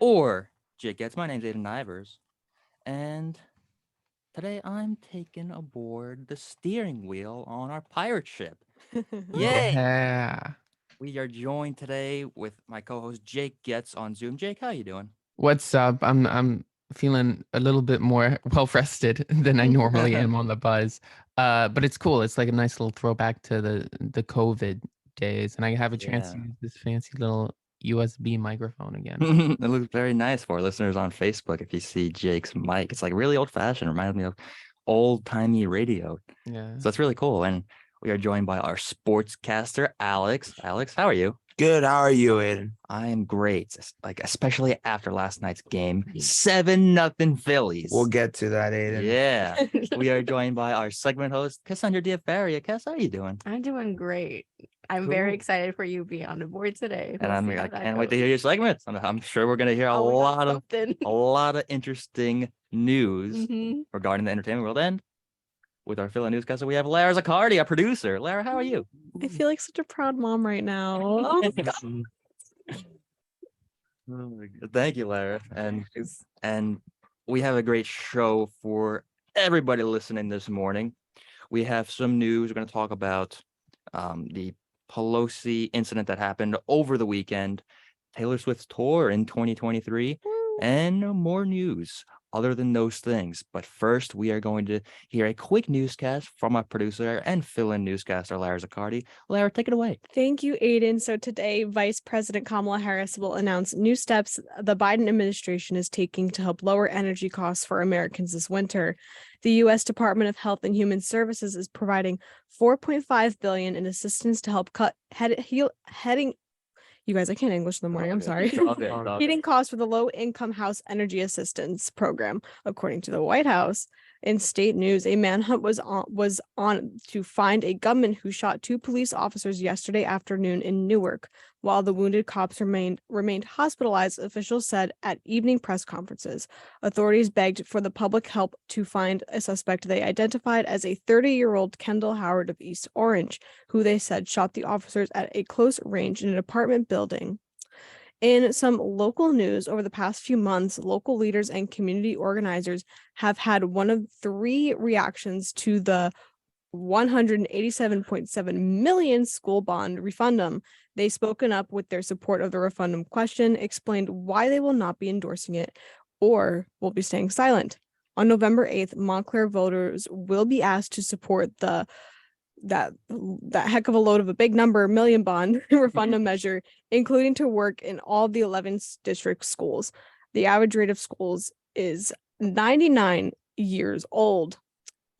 or Jake Goetz. My name's Aidan Ivers, and today I'm taking aboard the steering wheel on our pirate ship. Yay! Yeah. We are joined today with my co-host Jake Goetz on Zoom. Jake, how you doing? What's up? I'm feeling a little bit more well rested than I normally am on the buzz. But it's cool. It's like a nice little throwback to the COVID days, and I have a chance to Yeah. use this fancy little USB microphone again. It looks very nice for our listeners on Facebook. If you see Jake's mic, it's like really old-fashioned. Reminds me of old-timey radio. Yeah. So it's really cool. And we are joined by our sportscaster, Alex. Alex, how are you? Good. How are you, Aiden? I am great. Like especially after last night's game, 7-0 Phillies. We'll get to that, Aiden. Yeah. We are joined by our segment host, Cassandra Diafaria. Cass, how are you doing? I'm doing great. I'm Cool. very excited for you being on the board today. And We'll see I how that can't wait to goes. hear your segments. I'm sure we're gonna hear a Oh, we got lot of something. a lot of interesting news Mhm. regarding the entertainment world. And with our Philly newscaster, we have Lara Zaccardi, our producer. Lara, how are you? I feel like such a proud mom right now. Oh my God. Thank you, Lara. And we have a great show for everybody listening this morning. We have some news. We're going to talk about the Pelosi incident that happened over the weekend, Taylor Swift's tour in 2023, and more news other than those things. But first, we are going to hear a quick newscast from our producer and fill-in newscaster, Lara Zaccardi. Lara, take it away. Thank you, Aiden. So today, Vice President Kamala Harris will announce new steps the Biden administration is taking to help lower energy costs for Americans this winter. The U.S. Department of Health and Human Services is providing $4.5 billion in assistance to help cut heading. You guys, I can't English in the morning. I'm sorry. Heating costs for the low-income house energy assistance program, according to the White House. In state news, a manhunt was on to find a gunman who shot 2 police officers yesterday afternoon in Newark. While the wounded cops remained hospitalized, officials said at evening press conferences. Authorities begged for the public help to find a suspect they identified as a 30-year-old Kendall Howard of East Orange, who they said shot the officers at a close range in an apartment building. In some local news, over the past few months, local leaders and community organizers have had one of 3 reactions to the $187.7 million school bond refundum. They've spoken up with their support of the refundum question, explained why they will not be endorsing it or will be staying silent. On November 8th, Montclair voters will be asked to support that heck of a load of a big number million bond refundum measure, including to work in all the 11 district schools. The average rate of schools is 99 years old.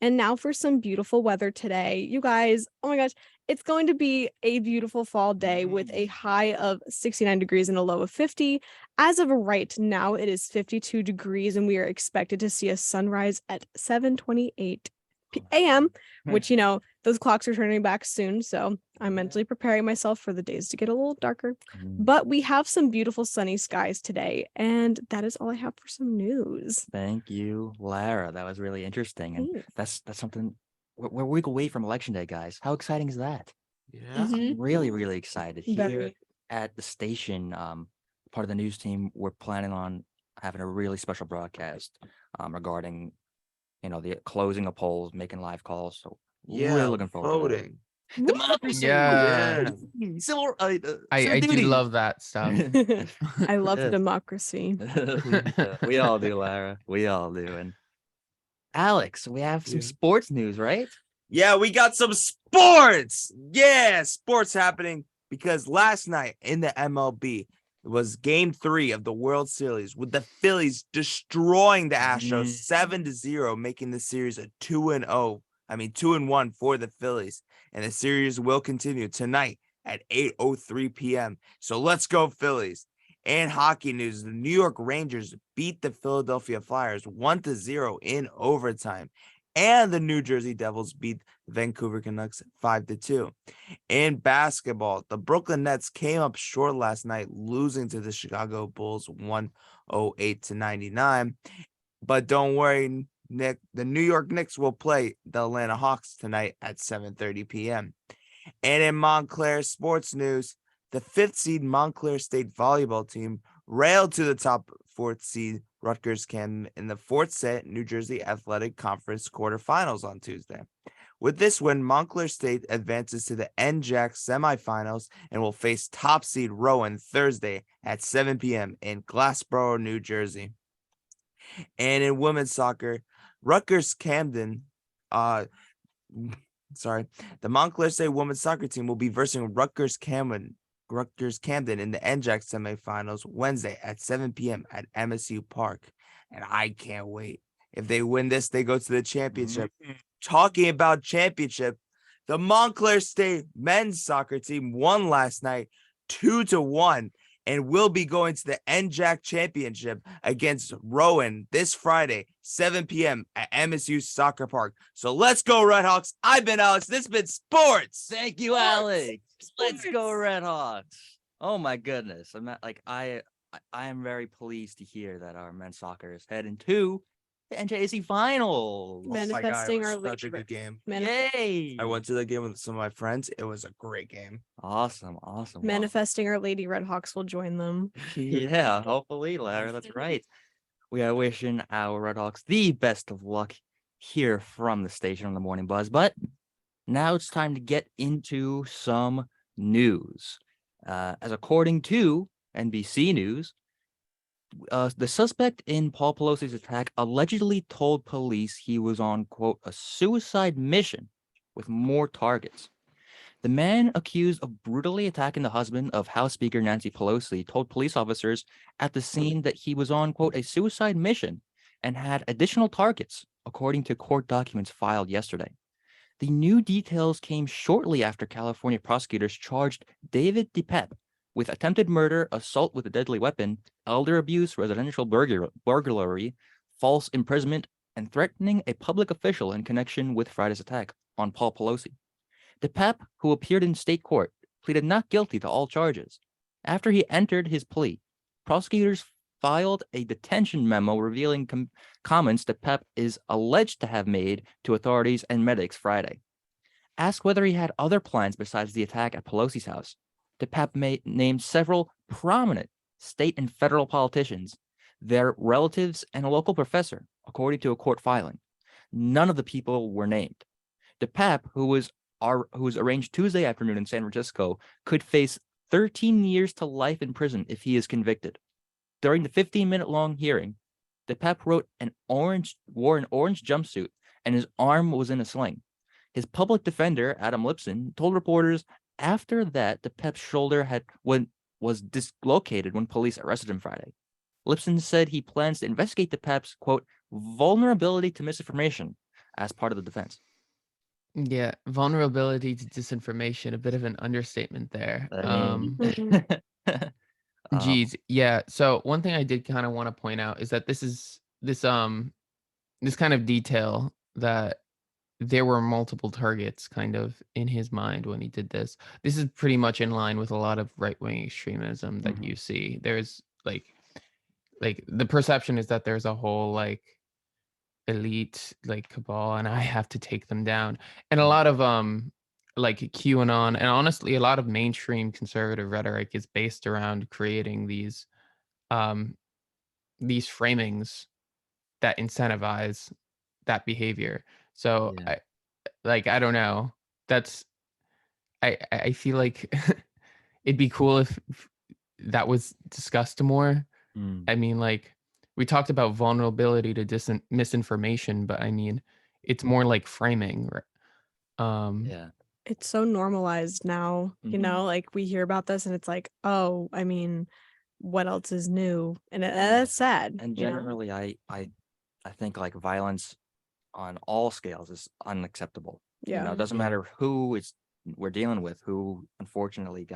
And now for some beautiful weather today. You guys, oh my gosh, it's going to be a beautiful fall day with a high of 69 degrees and a low of 50. As of right now, it is 52 degrees and we are expected to see a sunrise at 7:28 a.m., which, those clocks are turning back soon. So I'm mentally preparing myself for the days to get a little darker. But we have some beautiful sunny skies today. And that is all I have for some news. Thank you, Lara. That was really interesting. And that's something we're a week away from Election Day, guys. How exciting is that? Yeah. I'm really, really excited. Here Very. at the station, part of the news team, we're planning on having a really special broadcast regarding the closing of polls, making live calls. So really looking forward to voting. that. Democracy. Yeah. Civil. I do duty. love that stuff. I love Yes. democracy. We all do, Lara. We all do. And Alex, we have some sports news, right? Yeah, we got some sports. Yeah, sports happening because last night in the MLB, it was game 3 of the World Series with the Phillies destroying the Astros 7-0, making the series a 2-1 for the Phillies. And the series will continue tonight at 8:03 p.m. So let's go Phillies. And hockey news, the New York Rangers beat the Philadelphia Flyers 1-0 in overtime. And the New Jersey Devils beat the Vancouver Canucks 5-2. In basketball, the Brooklyn Nets came up short last night, losing to the Chicago Bulls 108-99. But don't worry, Nick, the New York Knicks will play the Atlanta Hawks tonight at 7:30 p.m. And in Montclair sports news, the 5th seed Montclair State volleyball team railed to the top fourth seed Rutgers Camden in the fourth set New Jersey Athletic Conference quarterfinals on Tuesday. With this win, Montclair State advances to the NJAC semifinals and will face top seed Rowan Thursday at 7 p.m. in Glassboro, New Jersey. And in women's soccer, Rutgers Camden, the Montclair State women's soccer team will be versing Rutgers Camden in the NJAC semifinals Wednesday at 7 p.m. at MSU Park. And I can't wait. If they win this, they go to the championship. Talking about championship, the Montclair State men's soccer team won last night 2-1 and will be going to the NJAC championship against Rowan this Friday, 7 p.m. at MSU Soccer Park. So let's go, Redhawks. I've been Alex. This has been sports. Thank you, Alex. Let's go, Redhawks. Oh my goodness. I'm not, like I am very pleased to hear that our men's soccer is heading to the NJAC finals. Manifesting our such a league. good game. Yay! I went to the game with some of my friends. It was a great game. Awesome. Manifesting our Lady Redhawks will join them. Yeah, hopefully, Larry. That's right. We are wishing our Redhawks the best of luck here from the station on the Morning Buzz. But now it's time to get into some news. As according to NBC News, the suspect in Paul Pelosi's attack allegedly told police he was on, quote, a suicide mission with more targets. The man accused of brutally attacking the husband of House Speaker Nancy Pelosi told police officers at the scene that he was on, quote, a suicide mission and had additional targets, according to court documents filed yesterday. The new details came shortly after California prosecutors charged David DePep with attempted murder, assault with a deadly weapon, elder abuse, residential burglary, false imprisonment, and threatening a public official in connection with Friday's attack on Paul Pelosi. DePep, who appeared in state court, pleaded not guilty to all charges. After he entered his plea, prosecutors filed a detention memo revealing comments DePep is alleged to have made to authorities and medics Asked whether he had other plans besides the attack at Pelosi's house, DePep named several prominent state and federal politicians, their relatives, and a local professor, according to a court filing. None of the people were named. DePep, who was arraigned Tuesday afternoon in San Francisco, could face 13 years to life in prison if he is convicted. During the 15-minute-long hearing, DePep wore an orange jumpsuit, and his arm was in a sling. His public defender, Adam Lipson, told reporters after that DePep's shoulder was dislocated when police arrested him Friday. Lipson said he plans to investigate DePep's, quote, vulnerability to misinformation as part of the defense. Yeah, vulnerability to disinformation, a bit of an understatement there. Geez, yeah. So one thing I did kind of want to point out is that this kind of detail that there were multiple targets kind of in his mind when he did this. This is pretty much in line with a lot of right-wing extremism that you see. There's like the perception is that there's a whole like elite like cabal and I have to take them down. And a lot of like QAnon and honestly a lot of mainstream conservative rhetoric is based around creating these framings that incentivize that behavior. So Yeah. I don't know. That's I feel like it'd be cool if that was discussed more. I mean, like we talked about vulnerability to misinformation, but I mean, it's more like framing. Yeah. It's so normalized now, you know, like we hear about this and it's like, oh, I mean, what else is new? And that's sad. And you know? generally, I think like violence on all scales is unacceptable. You know, Yeah. it doesn't matter who we're dealing with, who unfortunately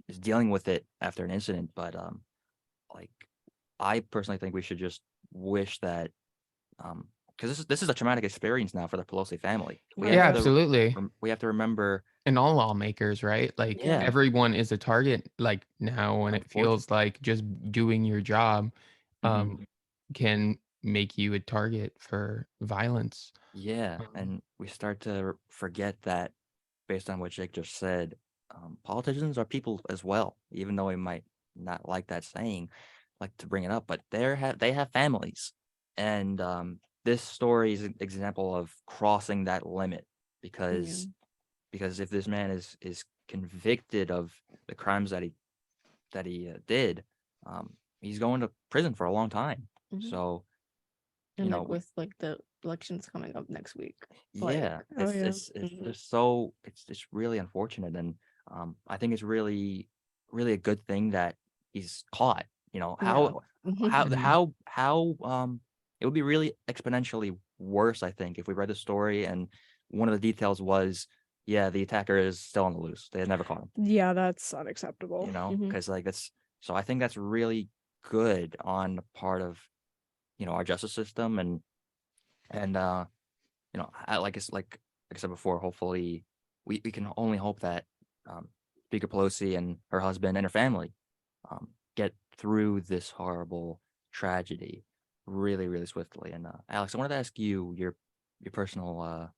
is dealing with it after an incident. But like I personally think we should just wish that because this is a traumatic experience now for the Pelosi family. Yeah, absolutely. We have to remember, and all lawmakers, right? Like Yeah. everyone is a target like now, and it feels like just doing your job can make you a target for violence. Yeah, and we start to forget that based on what Jake just said, politicians are people as well, even though we might not like that saying, like to bring it up, but they have families, and this story is an example of crossing that limit because if this man is convicted of the crimes that he did, he's going to prison for a long time. Mhm. So And like we- with like the elections coming up next week. Like, yeah, oh, yeah. it's Mhm. just so it's really unfortunate, and I think it's really a good thing that he's caught. How Mhm. it would be really exponentially worse, I think, if we read the story and one of the details was, yeah, the attacker is still on the loose. They had never caught him. Yeah, that's unacceptable. Mhm. Because like that's so I think that's really good on the part of our justice system, and like I said before, hopefully we can only hope that Speaker Pelosi and her husband and her family get through this horrible tragedy really, really swiftly. And Alex, I wanted to ask you your personal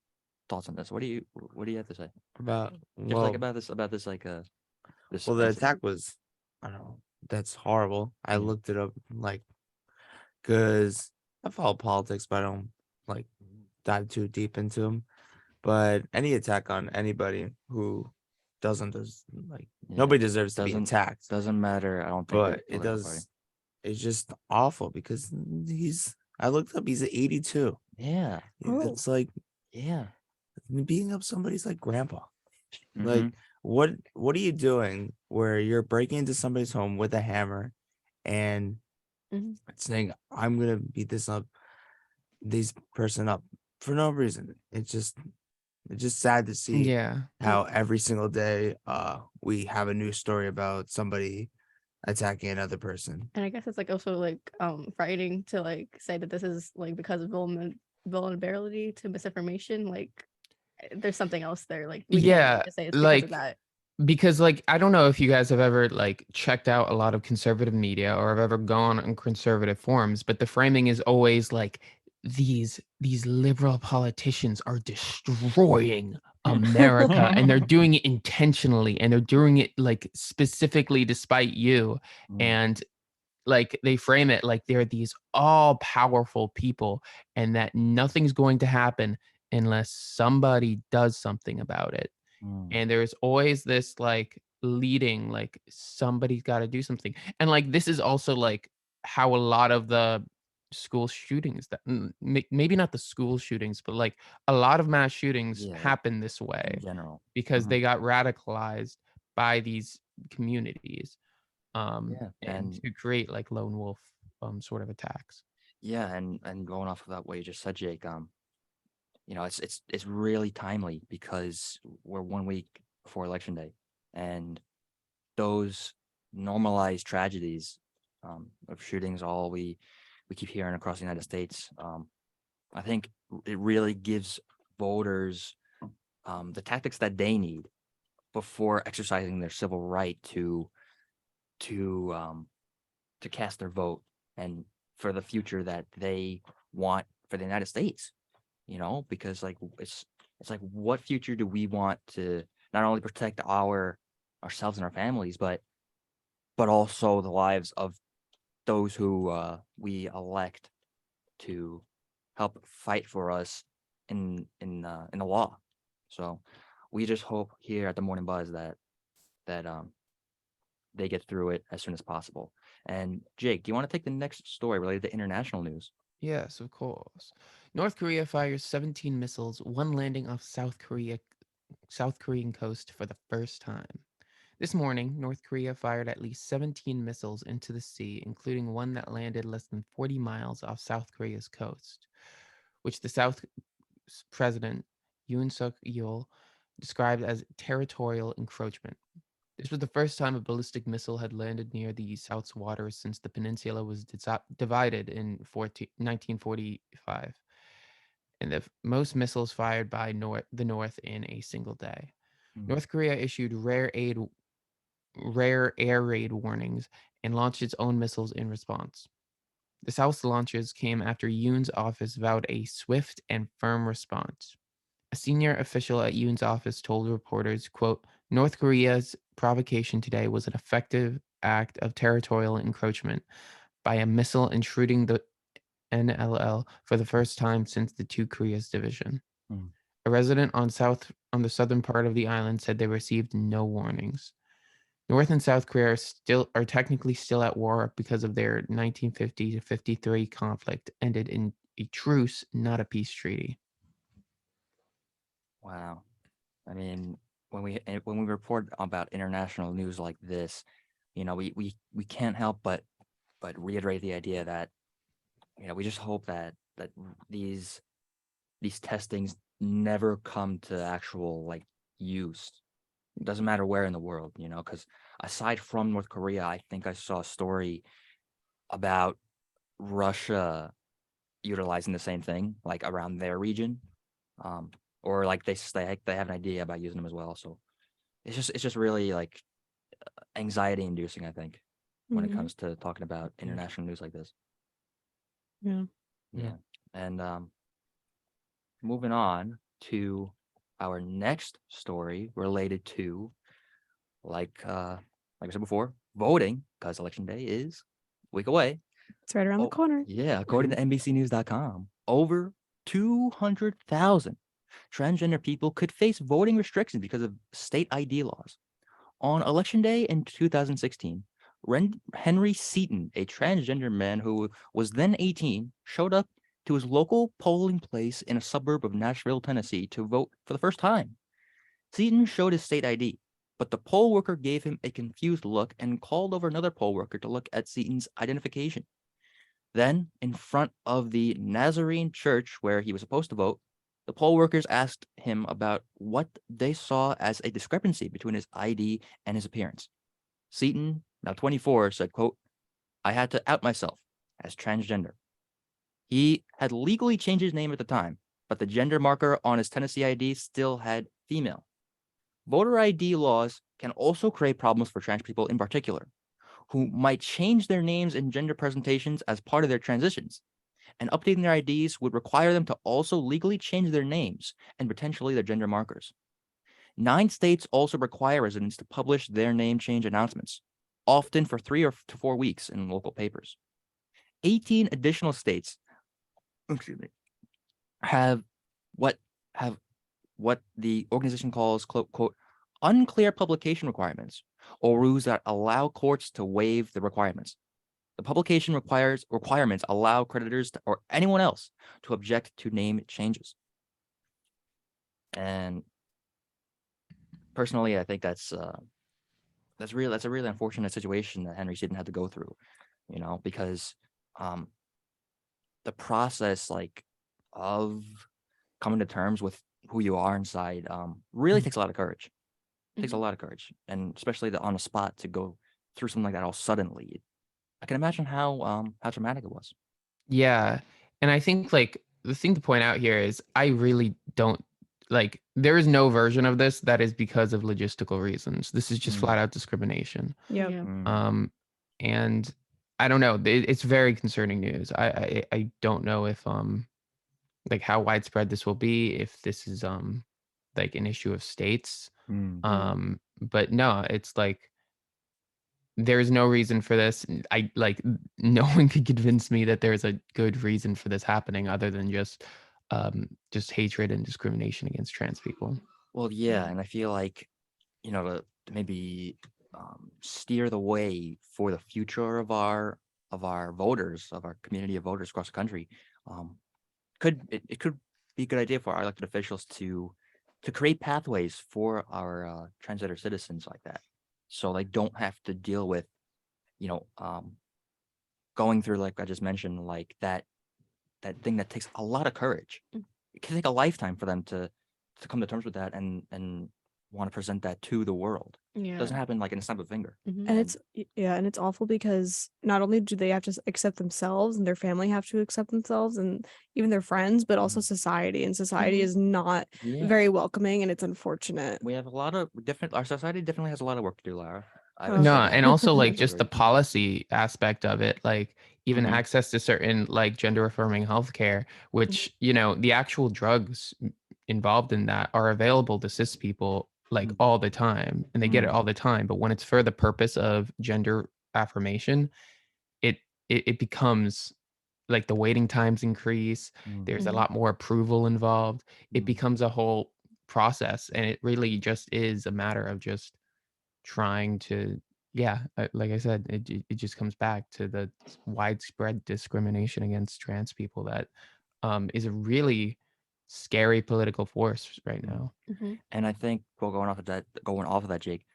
thoughts on this. What do you have to say? About Just like well, about this like this well, the incident. attack was, I don't know, that's horrible. I Yeah. looked it up like because I follow politics, but I don't like dive too deep into them. But any attack on anybody who doesn't like Yeah. nobody deserves to be Doesn't attacked. doesn't matter. I don't think But what it political party. does. It's just awful because I looked up. He's 82. Yeah. Oh. It's like Yeah. beating up somebody's like grandpa. Like Mhm. what are you doing where you're breaking into somebody's home with a hammer and Mhm. saying I'm gonna beat this person up for no reason? It's just sad to see Yeah. how every single day we have a new story about somebody attacking another person. And I guess it's like also like frightening to like say that this is like because of vulnerability to misinformation. Like there's something else there. Like we Yeah, can't just say it's because of like that. because like I don't know if you guys have ever like checked out a lot of conservative media or have ever gone on conservative forums, but the framing is always like these liberal politicians are destroying America and they're doing it intentionally and they're doing it like specifically despite you. Mm. And like they frame it like they're these all powerful people and that nothing's going to happen unless somebody does something about it. Mm. And there's always this like leading like somebody's got to do something. And like this is also like how a lot of the school shootings that maybe not the school shootings but like a lot of mass shootings Yeah, happen this in way general. because Mhm. they got radicalized by these communities Yeah, and and to create like lone wolf sort of attacks. yeah, and going off of that what you just said, Jake, it's really timely because we're 1 week before election day, and those normalized tragedies of shootings, all we keep hearing across the United States. I think it really gives voters the tactics that they need before exercising their civil right to um, to cast their vote and for the future that they want for the United States. Because like it's like what future do we want to not only protect ourselves and our families, but also the lives of those who we elect to help fight for us in the law. So we just hope here at the Morning Buzz that they get through it as soon as possible. And Jake, do you want to take the next story related to international news? Yes, of course. North Korea fires 17 missiles, one landing off South Korean coast for the first time. This morning, North Korea fired at least 17 missiles into the sea, including one that landed less than 40 miles off South Korea's coast, which the South President Yoon Suk Yeol described as territorial encroachment. This was the first time a ballistic missile had landed near the South's waters since the peninsula was divided in 1945, and the most missiles fired by the North in a single day. Mm. North Korea issued rare air raid warnings and launched its own missiles in response. The South's launches came after Yoon's office vowed a swift and firm response. A senior official at Yoon's office told reporters, quote, North Korea's provocation today was an act of territorial encroachment by a missile intruding the NLL for the first time since the Two Koreas division. A resident on the southern part of the island said they received no warnings. North and South Korea are technically still at war because of their 1950 to 53 conflict ended in a truce, not a peace treaty. Wow. I mean, when we report about international news like this, we can't help but reiterate the idea that we just hope that these testings never come to actual like use. It doesn't matter where in the world, because aside from North Korea, I think I saw a story about Russia utilizing the same thing, like around their region, or like they have an idea about using them as well. So it's just really like anxiety inducing, I think, when it comes to talking about international news like this. Yeah. And moving on to our next story related to like I said before, voting, because election day is a week away. It's right around the corner. Yeah, according to NBCnews.com, over 200,000 transgender people could face voting restrictions because of state ID laws. On election day in 2016, Henry Seaton, a transgender man who was then 18, showed up to his local polling place in a suburb of Nashville, Tennessee, to vote for the first time. Seaton showed his state ID, but the poll worker gave him a confused look and called over another poll worker to look at Seaton's identification. Then, in front of the Nazarene church where he was supposed to vote, the poll workers asked him about what they saw as a discrepancy between his ID and his appearance. Seaton, now 24, said, quote, "I had to out myself as transgender." He had legally changed his name at the time, but the gender marker on his Tennessee ID still had female. Voter ID laws can also create problems for trans people in particular, who might change their names and gender presentations as part of their transitions. And updating their IDs would require them to also legally change their names and potentially their gender markers. 9 states also require residents to publish their name change announcements, often for 3 or 4 weeks in local papers. 18 additional states have what the organization calls, quote, unclear publication requirements, or rules that allow courts to waive the requirements. The publication requirements allow creditors or anyone else to object to name changes. And personally, I think that's a really unfortunate situation that Henry Seaton had to go through, because the process of coming to terms with who you are inside really takes a lot of courage. It takes a lot of courage, and especially on the spot to go through something like that all suddenly. I can imagine how traumatic it was. Yeah. And I think the thing to point out here is I really don't there is no version of this that is because of logistical reasons. This is just flat out discrimination. Yep. Yeah. And I don't know. It's very concerning news. I don't know if how widespread this will be, if this is an issue of states. But no, it's there's no reason for this. No one could convince me that there's a good reason for this happening other than just hatred and discrimination against trans people. Well, yeah, and I feel to maybe steer the way for the future of our voters, of our community of voters across the country, it could be a good idea for our elected officials to create pathways for our transgender citizens like that, so they don't have to deal with going through, like I just mentioned, that thing that takes a lot of courage. It can take a lifetime for them to come to terms with that and want to present that to the world. Yeah. It doesn't happen in a snap of a finger. And it's awful because not only do they have to accept themselves and their family have to accept themselves and even their friends, but also society. And society is not very welcoming, and it's unfortunate. We have a lot of our society definitely has a lot of work to do, Lara. No, and also just the policy aspect of it, even access to certain gender affirming healthcare, which the actual drugs involved in that are available to cis people like all the time, and they get it all the time. But when it's for the purpose of gender affirmation, it becomes like the waiting times increase. There's a Mhm. lot more approval involved. It Mm. becomes a whole process, and it really just is a matter of just trying to, like I said, it just comes back to the widespread discrimination against trans people that is a really scary political force right now. Mhm. And I think, well, going off of that, Jake,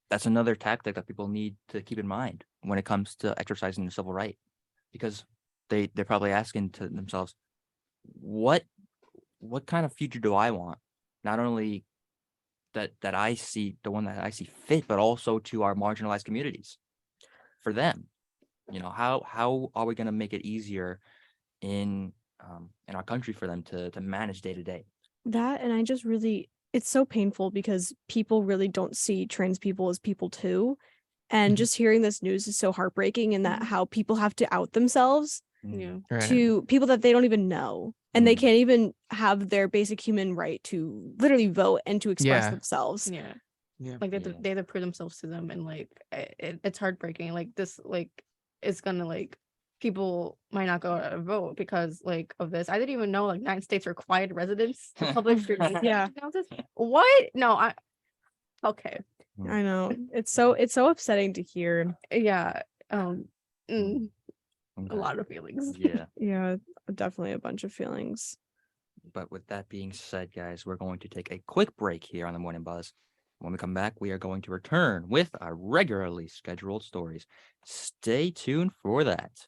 that's another tactic that people need to keep in mind when it comes to exercising their civil right, because they're probably asking to themselves, what kind of future do I want? Not only that I see the one that I see fit, but also to our marginalized communities. For them, how are we going to make it easier in our country for them to manage day to day? That, and I just really, it's so painful because people really don't see trans people as people too. And Mhm. just hearing this news is so heartbreaking, and that Mhm. how people have to out themselves Yeah. Right. to people that they don't even know. And they Mm. can't even have their basic human right to literally vote and to express Yeah. themselves. Yeah. Yeah. Like Yeah. they have to prove themselves to them, and like it's heartbreaking. Like this, like it's gonna like people might not go out and vote because like of this. I didn't even know like 9 states required residents to publish their Yeah. announces. What? No, I okay. I know. It's so upsetting to hear. Yeah. Um mm, a Okay. lot of feelings. Yeah. Yeah, definitely a bunch of feelings. But with that being said, guys, we're going to take a quick break here on the Morning Buzz. When we come back, we are going to return with our regularly scheduled stories. Stay tuned for that.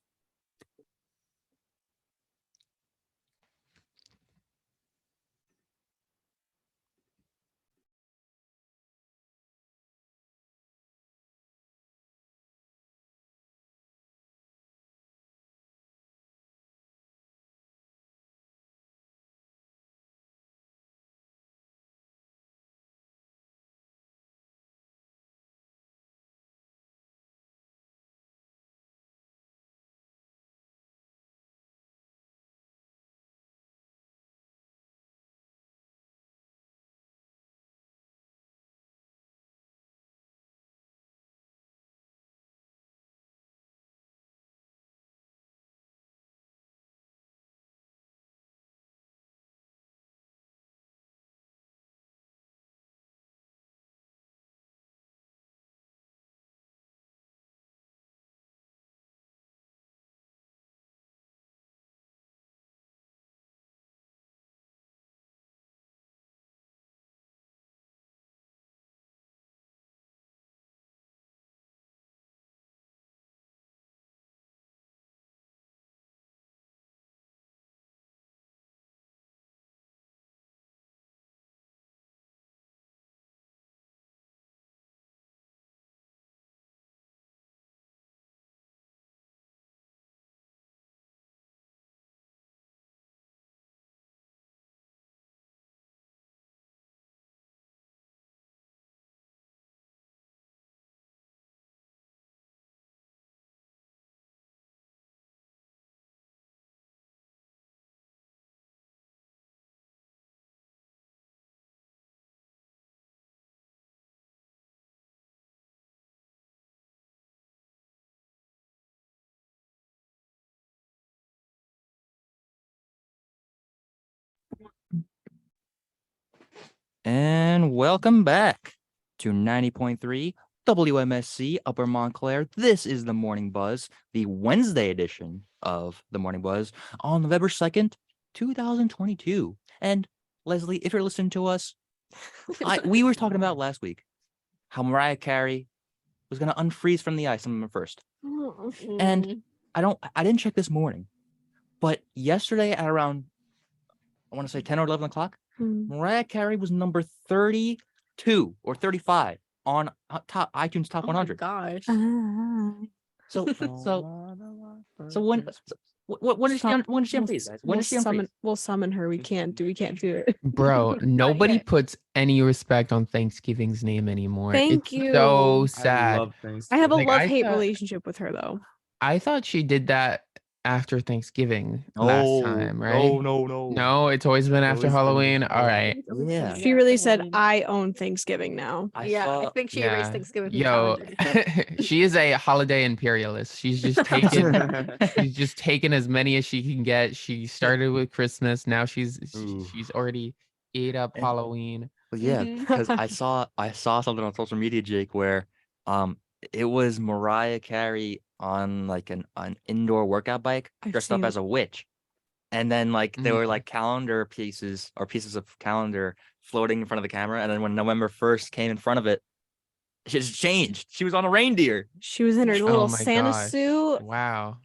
And welcome back to 90.3 WMSC Upper Montclair. This is the Morning Buzz, the Wednesday edition of the Morning Buzz on November 2nd, 2022. And Leslie, if you're listening to us, we were talking about last week how Mariah Carey was going to unfreeze from the ice on November 1st. And Mm. I didn't check this morning, but yesterday at around, I want to say 10 or 11 o'clock, Mariah Carey was number 32 or 35 on top iTunes Top Oh my 100. gosh. So when is she unfreeze, guys? When is she unfreeze? We'll summon her. We can't do it. Bro, nobody yet. puts any respect on Thanksgiving's name anymore. Thank It's you. so I sad. love things. I have a Like, love-hate thought- relationship with her though. I thought she did that after Thanksgiving last time, right? No. No, it's always been after always been Halloween. before All right. Yeah. She really said, Halloween. I own Thanksgiving now. I I saw. think she erased Yeah. Thanksgiving from the Yo, calendar. she is a holiday imperialist. She's just taken as many as she can get. She started with Christmas. Now she's Ooh. she's already ate up And- Halloween. Well, yeah, Mhm. because I saw something on social media, Jake, where it was Mariah Carey on like an indoor workout bike I've dressed up seen as a witch. And then like there were Mhm. like calendar pieces or pieces of calendar floating in front of the camera. And then when November 1st came in front of it, she just changed. She was on a reindeer. She was in her Oh little my Santa gosh. suit. Wow.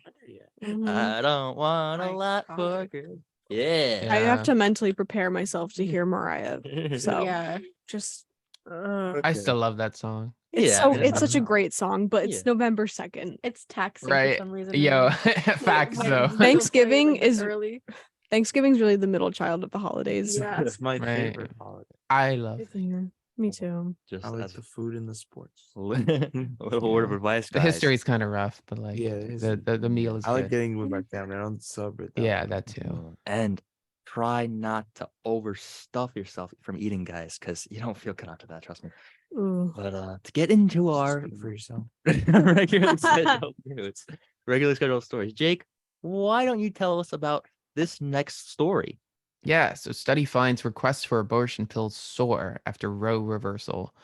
Mhm. I don't want a lot for Iconic. good. Yeah. I have Yeah. to mentally prepare myself to hear Mariah. So Yeah. just I still love that song. it's such a great song, but it's Yeah. November 2nd. It's taxing Right. for some reason. Yo, now. facts When though. people play, Thanksgiving like, this is- early. Thanksgiving's really the middle child of the holidays. Yeah. It's my Right. favorite holiday. I love Yeah, me too. Just I like as the food and the sports. a little word of Yeah. advice, the guys. history's kind of rough, but like Yeah, the meal is I like good. getting with my family. I don't celebrate that. Yeah, much. that too. And try not to overstuff yourself from eating, guys, because you don't feel good after that. Trust me. Ooh. But to get into our Speak for yourself. regularly scheduled news, regularly scheduled stories, Jake, why don't you tell us about this next story? Yeah, so study finds requests for abortion pills soar after Roe reversal.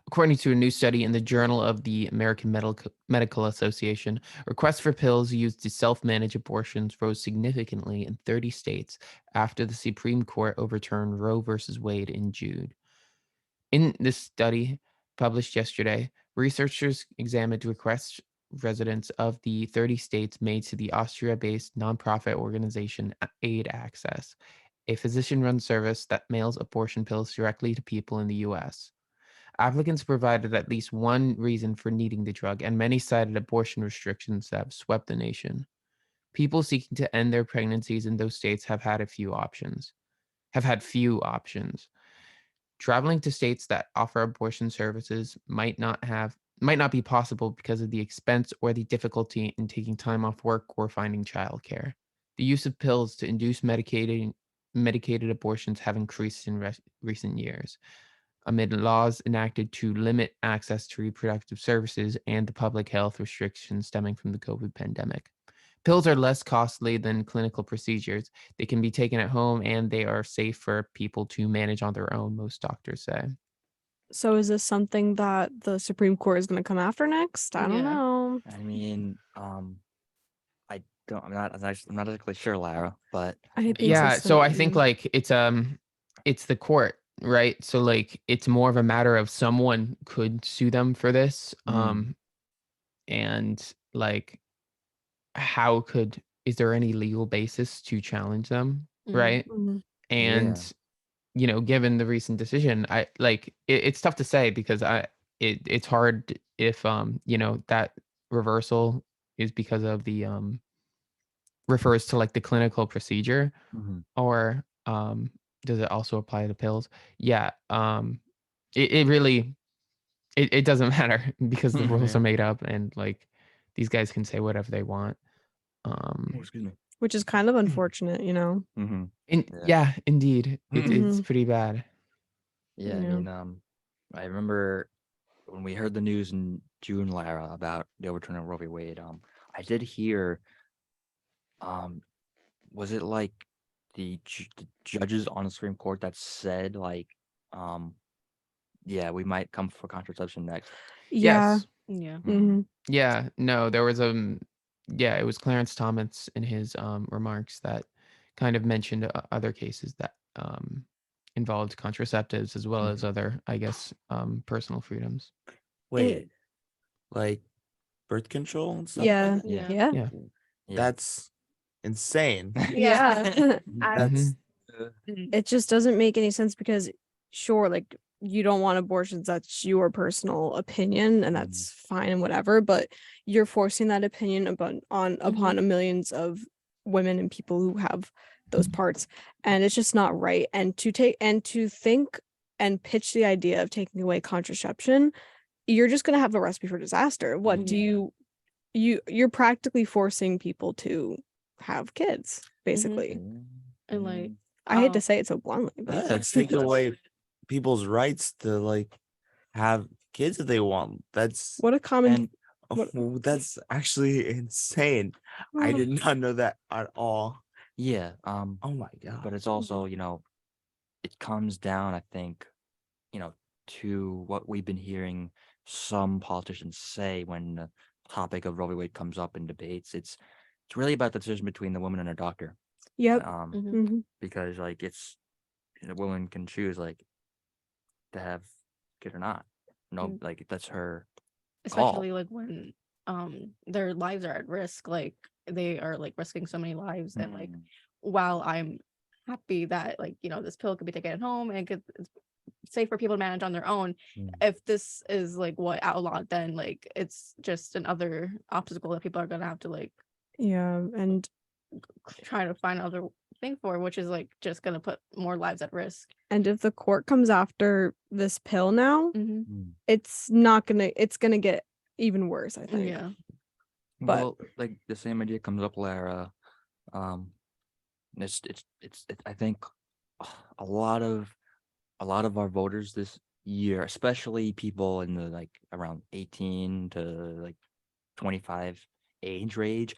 According to a new study in the Journal of the American Medical Association, requests for pills used to self-manage abortions rose significantly in 30 states after the Supreme Court overturned Roe versus Wade in June. In this study published yesterday, researchers examined requests residents of the 30 states made to the Austria-based nonprofit organization Aid Access, a physician-run service that mails abortion pills directly to people in the U.S. Applicants provided at least one reason for needing the drug, and many cited abortion restrictions that have swept the nation. People seeking to end their pregnancies in those states have had few options. Traveling to states that offer abortion services might not be possible because of the expense or the difficulty in taking time off work or finding childcare. The use of pills to induce medicated abortions have increased in recent years, amid laws enacted to limit access to reproductive services and the public health restrictions stemming from the COVID pandemic. Pills are less costly than clinical procedures. They can be taken at home and they are safe for people to manage on their own, most doctors say. So is this something that the Supreme Court is going to come after next? I don't Yeah. know. I mean, I'm not exactly sure, Lara, but I think Yeah, so I system- think like it's the court, right? So like it's more of a matter of someone could sue them for this. And like is there any legal basis to challenge them, Mhm. right? Mhm. And given the recent decision, I like it's tough to say because it's hard if that reversal is because of the refers to like the clinical procedure or does it also apply to pills? Yeah. It really it doesn't matter because the rules Yeah. are made up and like these guys can say whatever they want. Excuse me. Which is kind of unfortunate, Mm-hmm. Yeah, indeed. It's pretty bad. Yeah, I Yeah. mean, I remember when we heard the news in June, Lara, about the overturn of Roe v. Wade. I did hear, was it like the judges on the Supreme Court that said like, yeah, we might come for contraception next. Yeah. Yes. Yeah. Mhm. Yeah, no, there was it was Clarence Thomas in his remarks that kind of mentioned other cases that involved contraceptives as well as other, I guess, personal freedoms. Wait, like birth control and stuff? Yeah. Like that? Yeah. Yeah. That's insane. Yeah. That's It just doesn't make any sense because sure, like you don't want abortions, that's your personal opinion and that's fine and whatever, but you're forcing that opinion upon millions of women and people who have those parts, and it's just not right. And to think and pitch the idea of taking away contraception, you're just going to have a recipe for disaster. What do you you're practically forcing people to have kids, basically. And like I hate to Um, say it so bluntly, but Yeah, it's taking away people's rights to like have kids if they want. That's what a common And what- that's actually insane. I did not know that at all. yeah, Oh my god. but it's also, it comes down, I think, to what we've been hearing some politicians say when the topic of Roe v. Wade comes up in debates. It's really about the decision between the woman and her doctor. Yep. mhm. Mhm. Because like a woman can choose like to have kid or not. No, Mm. like that's her Especially like when their lives are at risk, like they are like risking so many lives, and like Mm. while I'm happy that like this pill could be taken at home and it's safe for people to manage on their own, Mm. if this is like what outlawed, then like it's just another obstacle that people are gonna have to like Yeah, and try to find another thing for, which is like just gonna put more lives at risk. if the court comes after this pill now, Mm-hmm. it's gonna get even worse, I think. Yeah. But- Well, like the same idea comes up, Lara. It's I think a lot of our voters this year, especially people in the like around 18 to like 25 age range,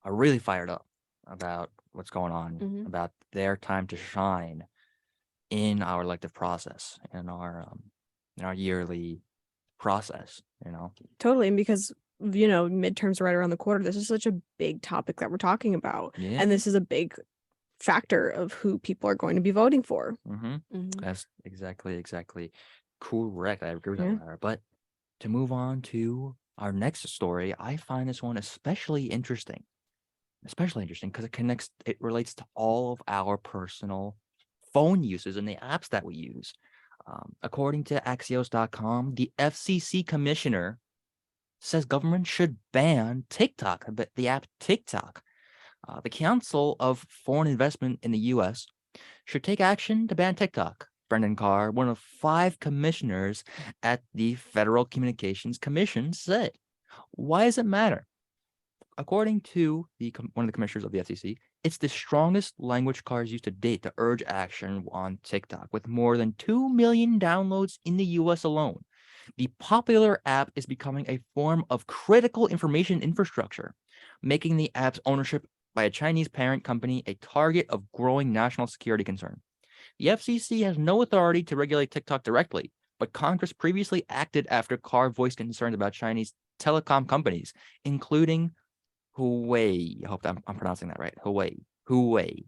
are really fired up about what's going on, Mhm. about their time to shine in our elective process, in our yearly process, Totally, and because midterms are right around the corner, this is such a big topic that we're talking about, Yeah. and this is a big factor of who people are going to be voting for. Mm-hmm. Mhm. That's exactly correct. I agree with Yeah. that, Lara. But to move on to our next story, I find this one especially interesting because it relates to all of our personal phone uses and the apps that we use. According to Axios.com, the FCC commissioner says government should ban TikTok, but the app TikTok. The Council of Foreign Investment in the U.S. should take action to ban TikTok. Brendan Carr, one of 5 commissioners at the Federal Communications Commission, said. Why does it matter? According to one of the commissioners of the FCC, it's the strongest language cars used to date to urge action on TikTok, with more than 2 million downloads in the U.S. alone. The popular app is becoming a form of critical information infrastructure, making the app's ownership by a Chinese parent company a target of growing national security concern. The FCC has no authority to regulate TikTok directly, but Congress previously acted after Carr voiced concerns about Chinese telecom companies, including Huawei. I hope I'm pronouncing that right. Huawei.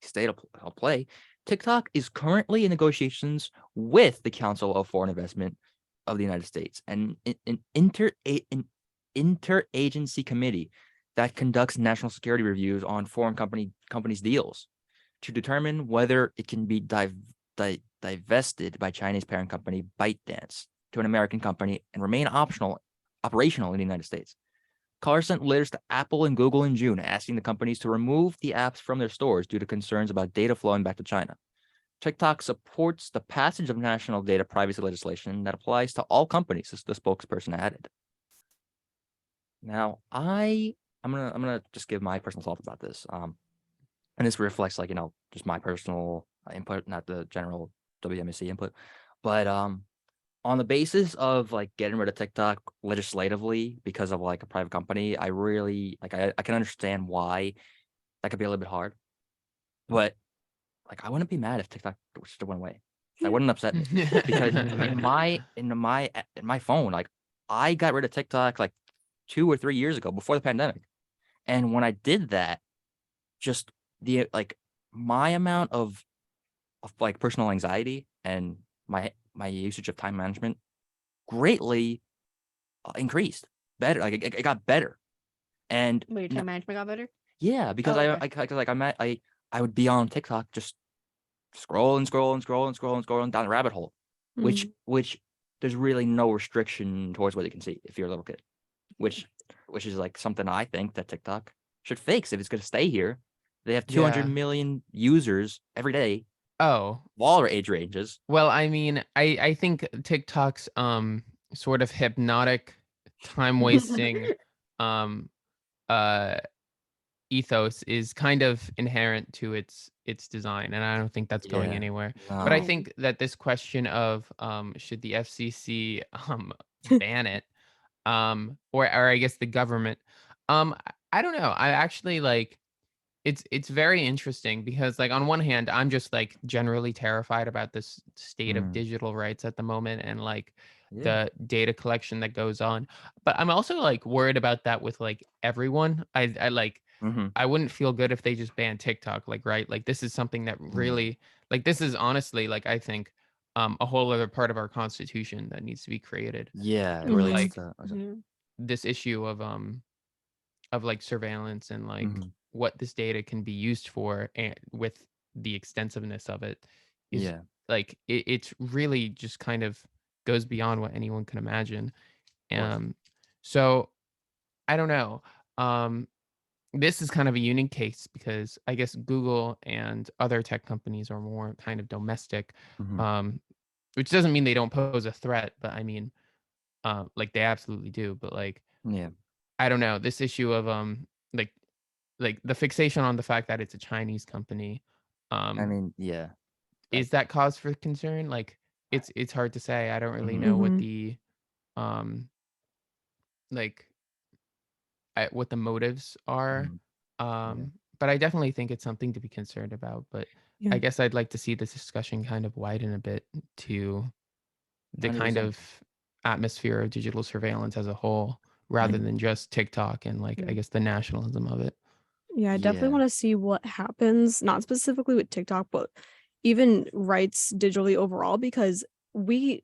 State of play. TikTok is currently in negotiations with the Council of Foreign Investment of the United States, and an interagency committee that conducts national security reviews on foreign companies' deals to determine whether it can be divested by Chinese parent company ByteDance to an American company and remain operational in the United States. Carr sent letters to Apple and Google in June asking the companies to remove the apps from their stores due to concerns about data flowing back to China. TikTok supports the passage of national data privacy legislation that applies to all companies, as the spokesperson added. Now, I'm gonna just give my personal thoughts about this. And this reflects just my personal input, not the general WMSC input. But on the basis of like getting rid of TikTok legislatively because of like a private company, I really I can understand why that could be a little bit hard. But like I wouldn't be mad if TikTok just went away. That wouldn't upset me because in my phone, like I got rid of TikTok like 2 or 3 years ago before the pandemic. And when I did that, just the like my amount of like personal anxiety and my usage of time management greatly increased. Better, like it got better. And But your time management got better. yeah, because Oh, okay. I would be on TikTok just scrolling down the rabbit hole, which there's really no restriction towards what you can see if you're a little kid, which is like something I think that TikTok should fix if it's going to stay here. They have 200 Yeah. million users every day, Oh, all our age ranges. well, I mean, I think TikTok's sort of hypnotic, time wasting uh ethos is kind of inherent to its design, and I don't think that's going Yeah. anywhere. But I No. think that this question of should the FCC ban it, or I guess the government, I don't know. I actually like it's very interesting because like on one hand I'm just like generally terrified about this state of Mm. digital rights at the moment and like Yeah. the data collection that goes on, but I'm also like worried about that with like everyone. I like Mm-hmm. I wouldn't feel good if they just banned TikTok, like, right? Like this is something that really like this is honestly like I think a whole other part of our constitution that needs to be created. Yeah, it Mhm. relates Like to. Mhm. this issue of like surveillance and like Mhm. what this data can be used for, and with the extensiveness of it is Yeah. like it's really just kind of goes beyond what anyone can imagine. course. So I don't know. This is kind of a unique case because I guess Google and other tech companies are more kind of domestic, Mhm. which doesn't mean they don't pose a threat, but I mean, like they absolutely do. But like, Yeah. I don't know, this issue of like like the fixation on the fact that it's a Chinese company, I mean, yeah. is that cause for concern? Like, it's hard to say. I don't really Mhm. know what Mhm. the um like what the motives are. Mhm. But I definitely think it's something to be concerned about. But Yeah. I guess I'd like to see this discussion kind of widen a bit to the kind 100%. of atmosphere of digital surveillance as a whole, rather Mhm. than just TikTok and like I Yeah. guess the nationalism of it. Yeah, I definitely Yeah. want to see what happens, not specifically with TikTok, but even rights digitally overall, because we,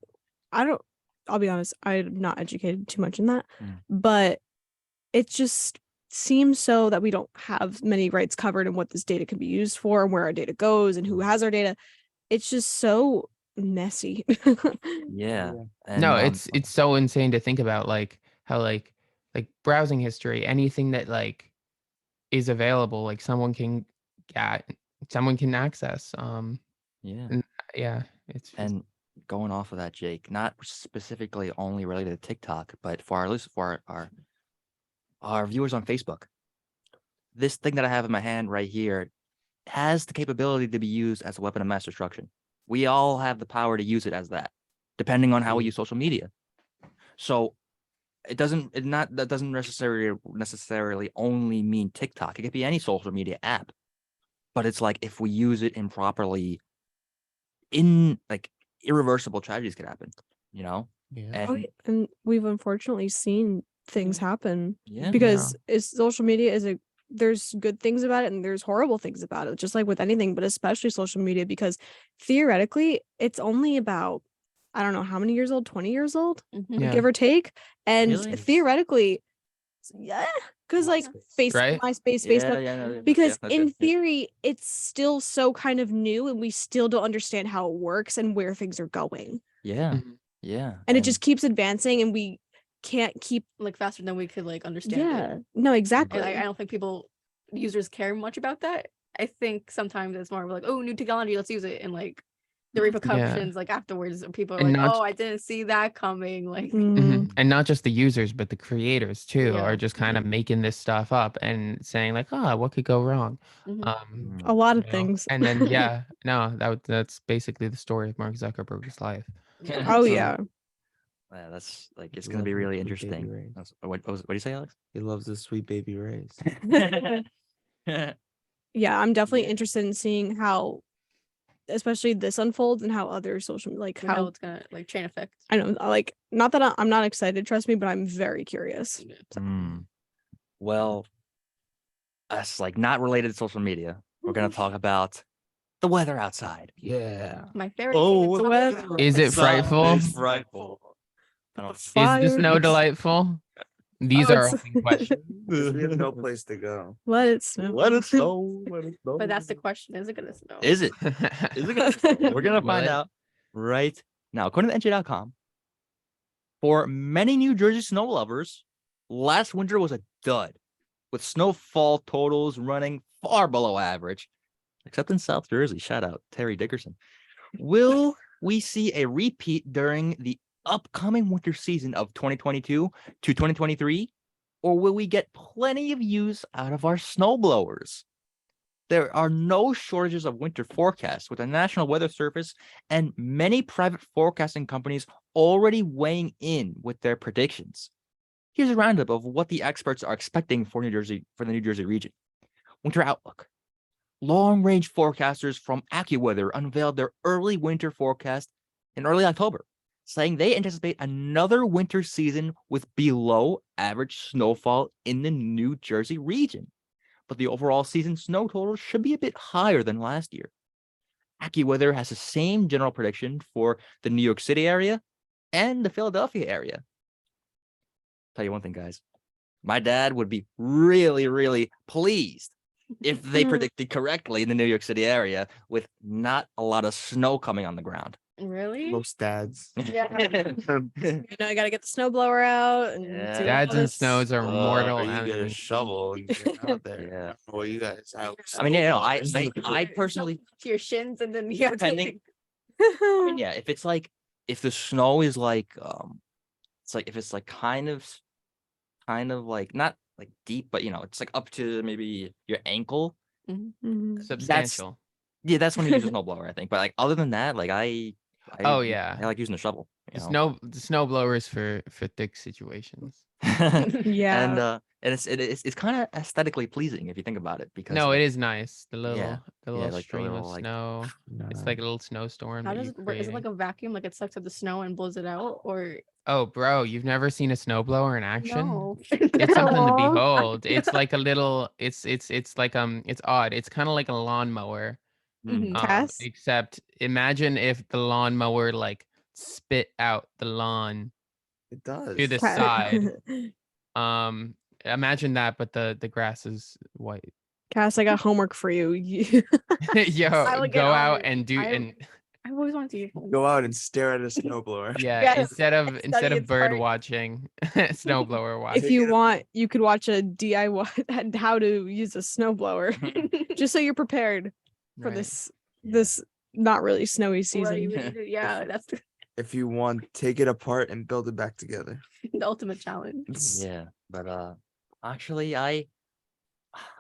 I don't, I'll be honest, I'm not educated too much in that, Mm. but it just seems so that we don't have many rights covered and what this data can be used for and where our data goes and who has our data. It's just so messy. Yeah. No, And it's so insane to think about like how like browsing history, anything that like is available, like someone can access. yeah. And yeah, it's just And going off of that, Jake, not specifically only related to TikTok, but for our list for our viewers on Facebook, this thing that I have in my hand right here has the capability to be used as a weapon of mass destruction. We all have the power to use it as that, depending on how we use social media. So it doesn't necessarily only mean TikTok. It could be any social media app. But it's like if we use it improperly, in like irreversible tragedies could happen, you know? yeah. Oh, and we've unfortunately seen things happen Yeah. because social media is there's good things about it and there's horrible things about it, just like with anything, but especially social media, because theoretically it's only about, I don't know how many years old, 20 years old, Mhm. Yeah. give or take. And Really? theoretically, yeah, because like Right? MySpace, Yeah, Facebook, yeah, no, because that's in it. Yeah. theory, it's still so kind of new and we still don't understand how it works and where things are going. Yeah. Mhm. Yeah. And it just keeps advancing and we can't keep, Like faster than we could like understand yeah, it. no, exactly. And I don't think users care much about that. I think sometimes it's more of like, oh, new technology, let's use it, and like the repercussions like afterwards, people are And like, not oh, I didn't see that coming. Like, Mhm. And not just the users, but the creators too Yeah. are just kind of making this stuff up and saying like, "Oh, what could go wrong?" Mhm. A lot of you know? things. And then yeah, no, that's basically the story of Mark Zuckerberg's life. Oh So, yeah. yeah, that's like it's He gonna be loves really his sweet baby interesting. rays. What do you say, Alex? He loves his sweet baby rays. Yeah, I'm definitely Yeah. interested in seeing how especially this unfolds and how other social like how how it's gonna like chain effect. I know, like, not that I'm not excited, trust me, but I'm very curious. Well, us like not related to social media. We're gonna talk about the weather outside. Yeah. My favorite thing in the summer weather Is it frightful? It's frightful. I don't- Is the Fire. snow delightful? These Oh, are it's- open questions. We have no place to go. Let it snow. Let it snow. Let it snow. But that's the question: is it gonna snow? Is it? Is it gonna snow? We're gonna Will find it? out right now. According to NJ.com, for many New Jersey snow lovers, last winter was a dud, with snowfall totals running far below average, except in South Jersey. Shout out Terry Dickerson. Will we see a repeat during the upcoming winter season of 2022 to 2023, or will we get plenty of use out of our snowblowers? There are no shortages of winter forecasts, with the National Weather Service and many private forecasting companies already weighing in with their predictions. Here's a roundup of what the experts are expecting for the New Jersey region. Winter outlook. Long-range forecasters from AccuWeather unveiled their early winter forecast in early October, saying they anticipate another winter season with below average snowfall in the New Jersey region. But the overall season snow total should be a bit higher than last year. AccuWeather has the same general prediction for the New York City area and the Philadelphia area. Tell you one thing, guys. My dad would be really, really pleased if they predicted correctly in the New York City area with not a lot of snow coming on the ground. Really? Most dads. Yeah. I gotta get the snowblower out and Yeah. do all Dads and this. snows are mortal You get a enemies. shovel and get out there. Yeah. Well, you guys have. I mean, I Like, personally, to your shins, and then you have to depending, I mean, yeah, if the snow is like, it's like, if it's like kind of like not like deep, but it's like up to maybe your ankle. Mhm. Substantial. Yeah, that's when you use a snowblower, I think. But like other than that, like I Oh, yeah. I like using a shovel. The snow blowers for thick situations. Yeah. And it's kind of aesthetically pleasing if you think about it, because No, like, it is nice. The little yeah, little like the stream little, of like, snow. It's like a little snowstorm. How that does you it work? Is it like create. a vacuum? Like it sucks up the snow and blows it out, or Oh, bro, you've never seen a snowblower in action? no? It's something to No. behold. It's like a little. It's like it's odd. It's kind of like a lawnmower. Mhm. Cass? Except imagine if the lawnmower like spit out the lawn It does. to the Cass- side. Imagine that, but the grass is white. Cass, I got homework for you. Yo, would get go on out it. and do I- and I always wanted to use one. Go out and stare at a snowblower. yeah, Yes, instead of study its bird part. watching, snowblower watching. If you want, you could watch a DIY how to use a snowblower, just so you're prepared for Right. this not really snowy What season. you would do- yeah, that's If you want, take it apart and build it back together. the ultimate challenge. Yeah, but actually, I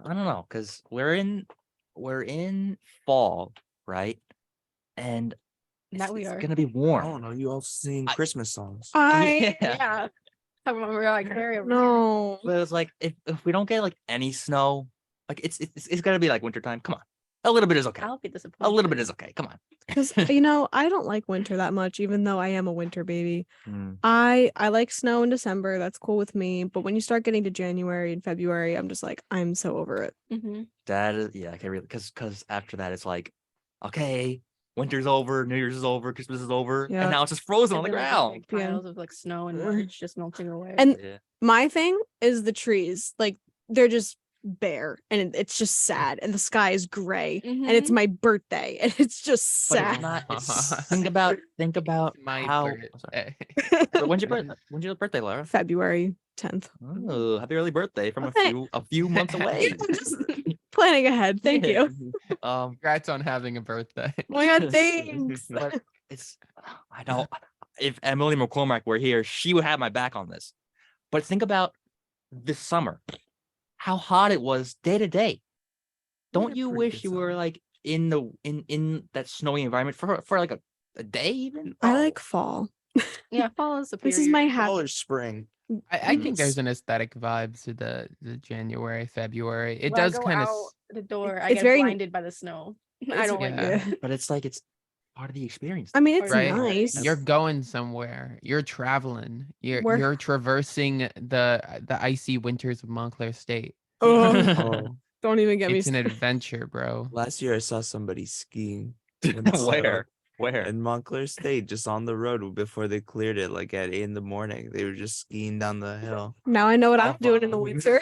don't know, because we're in fall, right? And That we it's are. gonna be I warm. don't know. You all sing I- Christmas songs. I Yeah. Yeah. I remember like very no. But it's like if we don't get like any snow, like it's gonna be like wintertime. Come on, a little bit is okay. I'll be disappointed. A little bit is okay. Come on. Because I don't like winter that much, even though I am a winter baby. Mm, I like snow in December. That's cool with me. But when you start getting to January and February, I'm just like, I'm so over it. Mhm. that is, yeah, I can really, because after that it's like, okay, winter's over, New Year's is over, Christmas is over, Yeah. and now it's just frozen on the And then, like, ground. big Yeah. piles of like snow and Ugh. March just melting away. And Yeah. my thing is the trees. Like they're just bare and it's just sad and the sky is gray and it's Mhm. my birthday and it's just But sad. it's not. Think about My how. birthday. So when's your birthday? When's your birthday, Laura? February 10th. Oh, happy early birthday from Okay. a few months away. Just planning ahead. Thank you. Congrats on having a birthday. Oh my god, thanks. But it's, I don't. If Emily McCormack were here, she would have my back on this. But think about this summer, how hot it was day to day. Don't had you pretty wish good you were summer. like in that snowy environment for like a day even? I like fall. yeah, fall is superior. This is my Fall happy. or spring. I think there's Yes. an aesthetic vibe to the January, February. It When I does go kind of. out the door. I it's get very- blinded by the snow. I It's- don't like Yeah. it. But it's like it's part of the experience. I mean, it's Right. nice. You're going somewhere. You're traveling. We're- You're traversing the icy winters of Montclair State. Oh, Don't even get me It's an started. adventure, bro. last year I saw somebody skiing. in the snow Where? In Montclair State, just on the road before they cleared it, like at 8 in. They were just skiing down the hill. Now I know what I'm Oh, doing in the winter.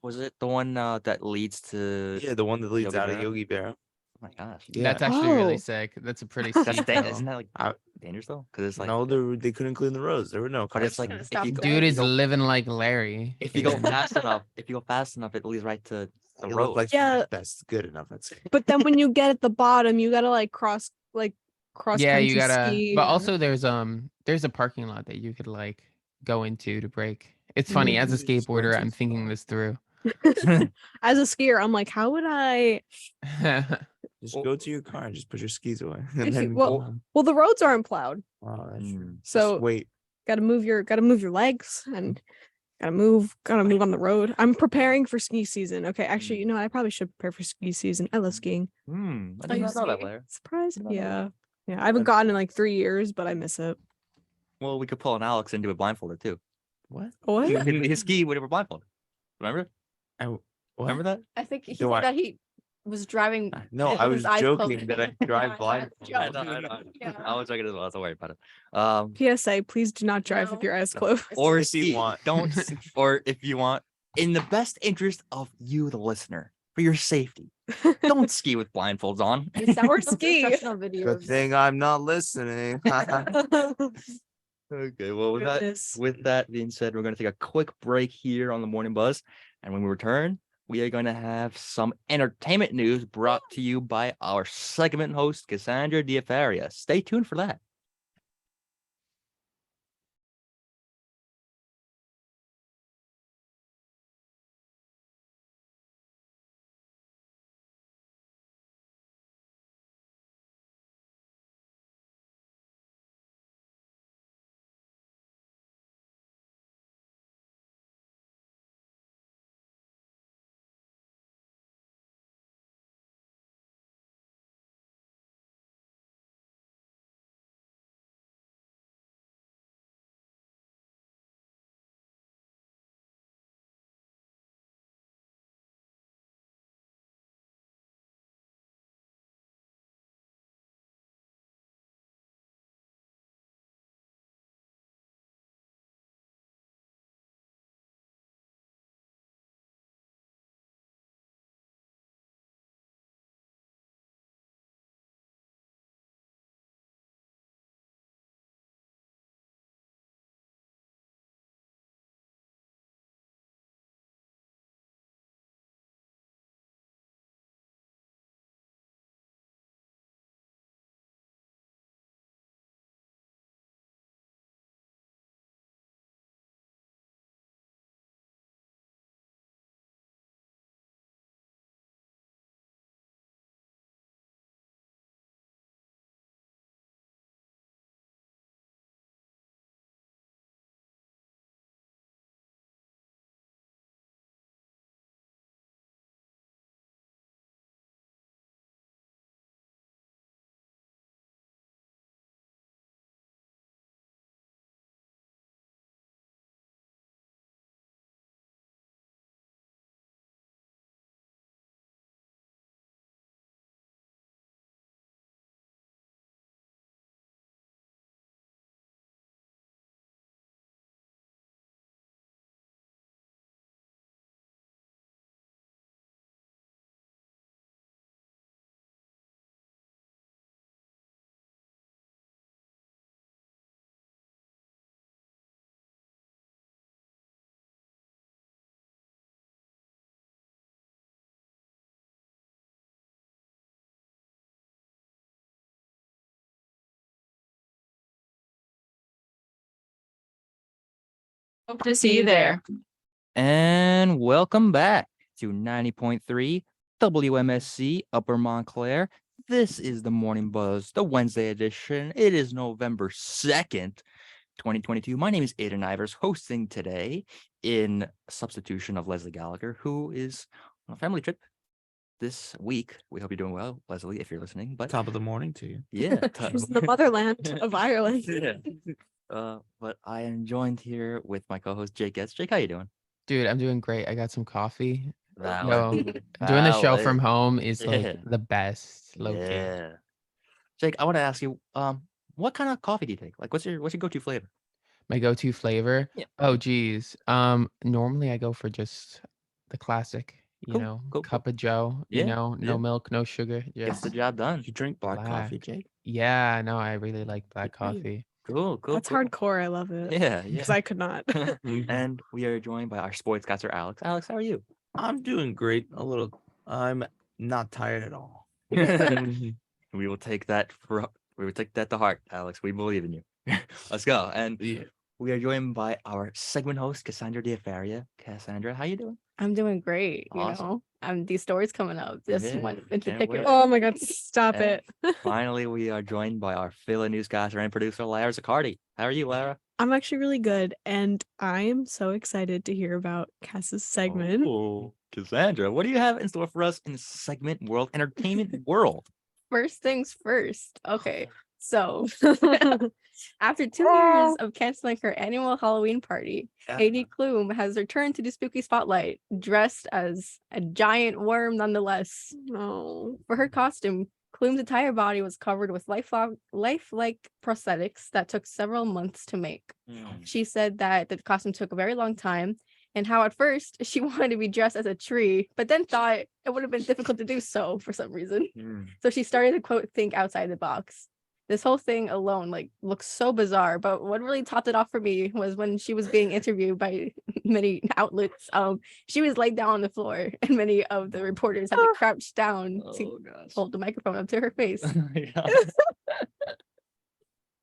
Was it the one that leads to? Yeah, the one that leads Yogi out of Berra? Yogi Berra. Oh my gosh. Yeah. That's actually really Oh. sick. That's a pretty That's steep isn't hill. that like I- dangerous though? Because it's like, No, they couldn't clean the roads. There were no but cars. it's like Kinda if stop you that. go, Dude if is you go, living like Larry. if you go fast enough, it leads right to the It road. looked like Yeah. that's good enough. That's But then when you get at the bottom, you gotta like cross Yeah, country you gotta. ski. But also there's a parking lot that you could like go into to break. It's funny, as a Just go skateboarder, into I'm a thinking spot. this through. As a skier, I'm like, how would I? Just go to your car and just put your skis away. And then Well- go home. Well, the roads aren't plowed, Oh, that's true. Mm. so Just wait. gotta move your legs and gotta move on the road. I'm preparing for ski season. Okay, actually, you know, I probably should prepare for ski season. I love skiing. I Oh, did you not know that, ski? Blair. Surprise! Did not know that. Yeah. I haven't gotten in like 3 years, but I miss it. Well, we could pull an Alex into a blindfolded too. What? What? His ski whenever blindfolded. Remember? What? Remember that? I think he Do said I- that he was driving. No, with I his was eyes joking closed. that I drive Yeah, blind. I know. I Yeah. was joking as well. Don't worry about it. PSA: Please do not drive with No. your eyes closed. Or If you ski. want. Don't. Or if you want, in the best interest of you, the listener, for your safety, don't ski with blindfolds on. He sent Or some ski. instructional Good videos. thing I'm not listening. Okay. Well, Goodness. with that being said, we're going to take a quick break here on the Morning Buzz, and when we return, we are going to have some entertainment news brought to you by our segment host, Cassandra Diafaria. Stay tuned for that. Hope to see you there. And welcome back to 90.3 WMSC Upper Montclair. This is the Morning Buzz, the Wednesday edition. It is November 2nd, 2022. My name is Aidan Ivers, hosting today in substitution of Leslie Gallagher, who is on a family trip this week. We hope you're doing well, Leslie, if you're listening. But Top of the morning to you. yeah, She's in the motherland of Ireland. yeah. But I am joined here with my co-host Jake Goetz. Jake, how you doing? Dude, I'm doing great. I got some coffee. Valid. Yo, doing the show from Valid. home is like Yeah. the best. Low key. Yeah. Jake, I want to ask you, what kind of coffee do you take? Like, what's your go-to flavor? My go-to flavor. Yeah. Oh geez. Normally I go for just the classic, Cool, cool. cup of Joe, Yeah, no yeah. milk, no sugar. Gets the Just job done. You drink black coffee, black. Jake? Yeah, no, I really like black Good for you. coffee. Cool, cool. That's cool. hardcore. I love it. Yeah, Because yeah. I could not. And we are joined by our sportscaster Alex. Alex, how are you? I'm doing great. I'm not tired at all. We will take that to heart, Alex. We believe in you. Let's go. And Yeah. we are joined by our segment host, Cassandra Diafaria. Cassandra, how you doing? I'm doing great. Awesome. These stories coming up. This Yeah, one in can't particular. wait. Oh my God, stop And it. finally, we are joined by our Philly newscaster and producer, Lara Zaccardi. How are you, Lara? I'm actually really good, and I am so excited to hear about Cass's segment. Oh, Cassandra, what do you have in store for us in the segment world, entertainment world? First things first. Okay. So after 2 years of canceling her annual Halloween party, Heidi Klum has returned to the spooky spotlight, dressed as a giant worm nonetheless. No. For her costume, Klum's entire body was covered with lifelike prosthetics that took several months to make. She said that the costume took a very long time, and how at first she wanted to be dressed as a tree, but then thought it would have been difficult to do so for some reason. So she started to quote, think outside the box. This whole thing alone looks so bizarre, but what really topped it off for me was when she was being interviewed by many outlets. She was laid down on the floor, and many of the reporters had to crouch down to hold the microphone up to her face.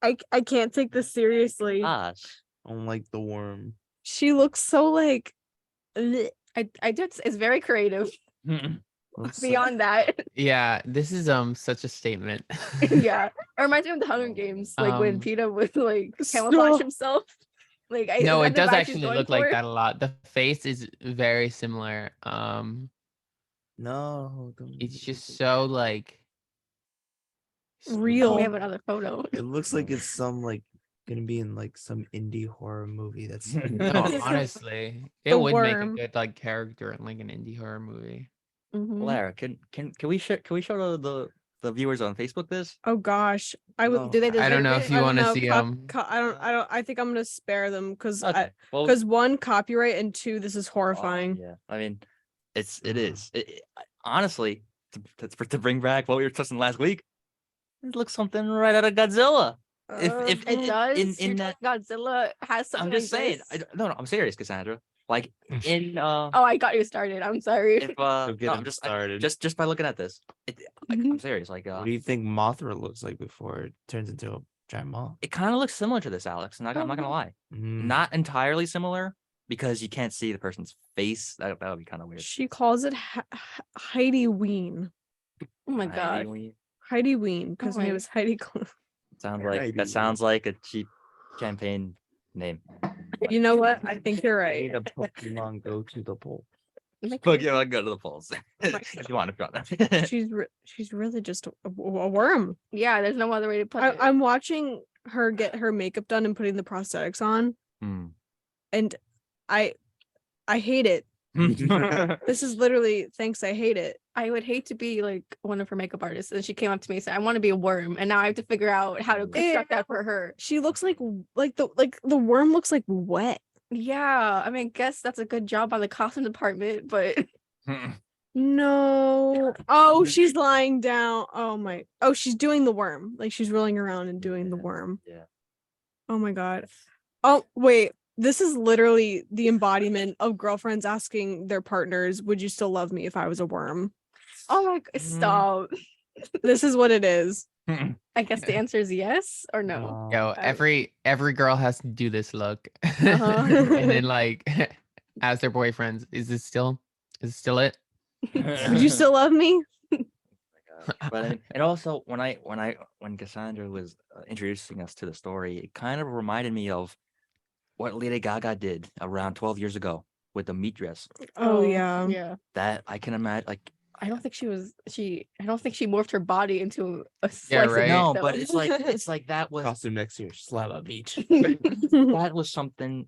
I can't take this seriously. Gosh. I don't like the worm. She looks so like bleh. I just it's very creative. Looks Beyond that, Yeah, this is such a statement. yeah, it reminds me of the Hunger Games, like when PETA would like camouflage Stop. himself. Like No, is that it the does vibe she's actually going look like for? that a lot. The face is very similar. no. don't It's do just it. so like Real. Oh, we have another photo. It looks like it's some like gonna be in like some indie horror movie. That's No, honestly, it The would make a worm. good like character in like an indie horror movie. Mhm. Lara, can we show the viewers on Facebook this? Oh gosh, I would. No. Do they I don't deserve know it? if you I don't want to know. see I don't. I think I'm gonna spare them because Okay. Well, one, copyright, and two, this is horrifying. yeah. I mean, it is. Honestly, to bring back what we were discussing last week, it looks something right out of Godzilla. If It does. in You're that, telling Godzilla has something I'm just like saying. this? No, I'm serious, Cassandra. Like in Oh, I got you started. I'm sorry. if Don't get no, him I'm just started. just by looking at this, I'm serious. Like What do you think Mothra looks like before it turns into a giant moth? it kind of looks similar to this, Alex. And I'm not gonna lie, Mm. not entirely similar because you can't see the person's face. That would be kind of weird. She calls it Heidi Ween. Oh my Heidi, god. Heidi Ween because her name my- is Heidi Klum. Sounds Heidi like Ween. sounds like a cheap campaign name. You know what? I think you're Made right. a Pokemon go to the pole. But yeah, I'll go to the polls if you want. She's really just a worm. Yeah, there's no other way to put it. I'm watching her get her makeup done and putting the prosthetics on, and I hate it. This is literally thanks. I hate it. I would hate to be like one of her makeup artists, and she came up to me and said, "I want to be a worm," and now I have to figure out how to construct that for her. She looks like the worm looks like wet. Yeah, I mean, guess that's a good job on the costume department, but No. Oh, she's lying down. Oh, she's doing the worm. Like she's rolling around and doing the worm. Yeah. Oh my god. Oh, wait. This is literally the embodiment of girlfriends asking their partners, "Would you still love me if I was a worm?" oh my god, stop. This is what it is. I guess the answer is yes or no. Yo, every girl has to do this look, Uh-huh. and then like ask their boyfriends, "Is it still it?" Would you still love me? But and also when Cassandra was introducing us to the story, it kind of reminded me of what Lady Gaga did around 12 years ago with the meat dress. Oh yeah. Yeah. That I can imagine. Like I don't think she morphed her body into a slice Yeah, of right. meat, no, though. but it's like that was Costume next year. Slab on beach. that was something,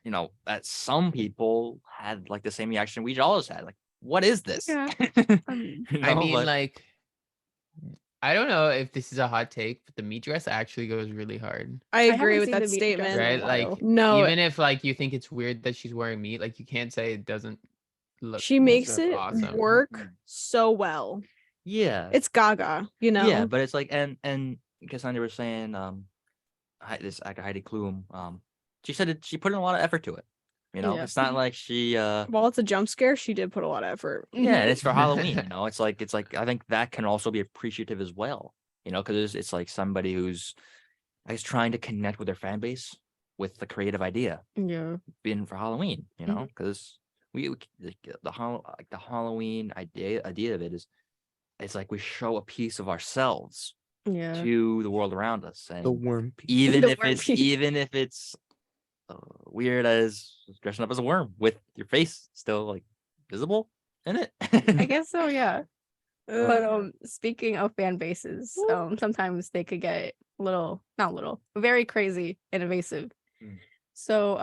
that some people had like the same reaction we always had. Like, what is this? Yeah. I mean, like, I don't know if this is a hot take, but the meat dress actually goes really hard, I agree haven't with seen that the meat dress statement. in a right? while. Like, No, even if like you think it's weird that she's wearing meat, like you can't say it doesn't look. she makes it awesome. work so well. yeah, It's Gaga, you know. yeah, but it's like and Cassandra was saying, this actor Heidi Klum, she said she put in a lot of effort to it. Yeah. It's not like she While it's a jump scare, she did put a lot of effort. yeah, and it's for Halloween. It's like I think that can also be appreciative as well. Because it's like somebody who's I guess trying to connect with their fan base. with the creative idea Yeah. being for Halloween, because the Halloween idea of it is it's like we show a piece of ourselves Yeah. to the world around us, The and worm piece. even The if worm it's piece. weird as dressing up as a worm with your face still like visible in it. I guess so, yeah. But Ugh. speaking of fan bases, sometimes they could get not little, very crazy and invasive. Mm. So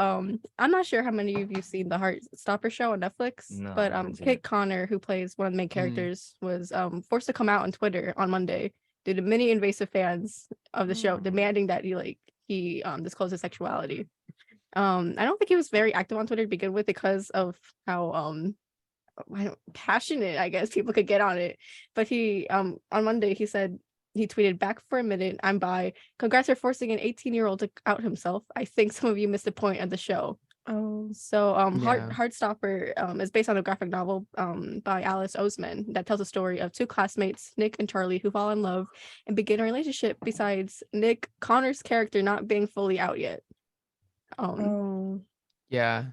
I'm not sure how many of you seen the Heartstopper show on Netflix, No, I but haven't seen Kit it. Connor, who plays one of the main Mm. characters, was forced to come out on Twitter on Monday due to many invasive fans of the show demanding that he disclose his sexuality. I don't think he was very active on Twitter to begin with because of how passionate, I guess, people could get on it. But he on Monday he said, he tweeted, "Back for a minute, I'm bi. Congrats for forcing an 18-year-old to out himself. I think some of you missed the point of the show." Oh. So Yeah. Heartstopper is based on a graphic novel by Alice Oseman that tells the story of two classmates, Nick and Charlie, who fall in love and begin a relationship, besides Nick, Connor's character, not being fully out yet. Oh. Yeah.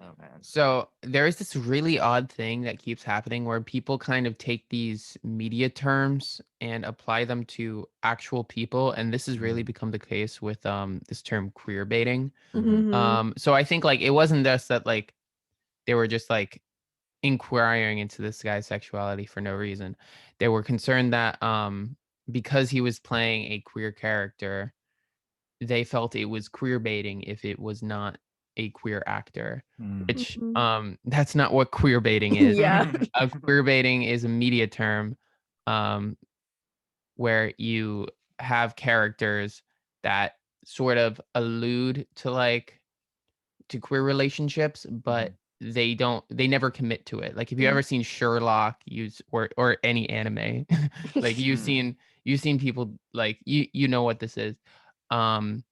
Oh man. So there is this really odd thing that keeps happening where people kind of take these media terms and apply them to actual people, and this has really become the case with this term queer baiting. Mhm. So I think like it wasn't just that like they were just like inquiring into this guy's sexuality for no reason. They were concerned that because he was playing a queer character, they felt it was queer baiting if it was not a queer actor, which that's not what queer baiting is. Yeah. Queer baiting is a media term um where you have characters that sort of allude to like to queer relationships, but they never commit to it. Like if you ever seen Sherlock use or any anime, like you've seen people like you know what this is. Um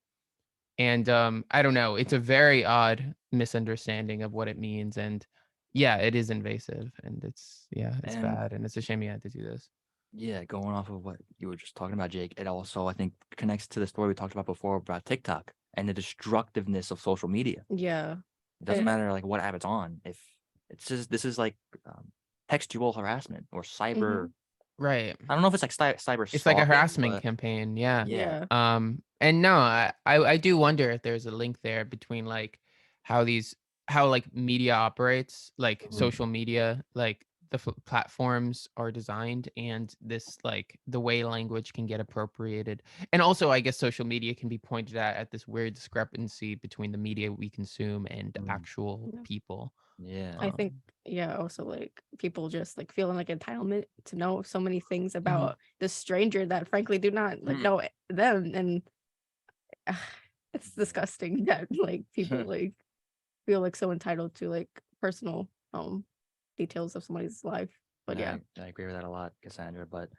and I don't know, it's a very odd misunderstanding of what it means, and yeah, it is invasive, and it's And bad, and it's a shame you had to do this. yeah, going off of what you were just talking about, Jake, it also I think connects to the story we talked about before about TikTok and the destructiveness of social media. Yeah. It doesn't matter like what app it's on. If it's just this is like textual harassment or cyber. Right. I don't know if it's like cyber. It's like a stalking, harassment but campaign, yeah. yeah. And no, I do wonder if there's a link there between like how like media operates, like social media, like the platforms are designed, and this like the way language can get appropriated. And also I guess social media can be pointed at this weird discrepancy between the media we consume and actual Yeah. people. Yeah. I think, also like people just like feeling like entitlement to know so many things about the stranger that frankly do not like know them, and it's disgusting that like people like feel like so entitled to like personal details of somebody's life. But yeah. I agree with that a lot, Cassandra. But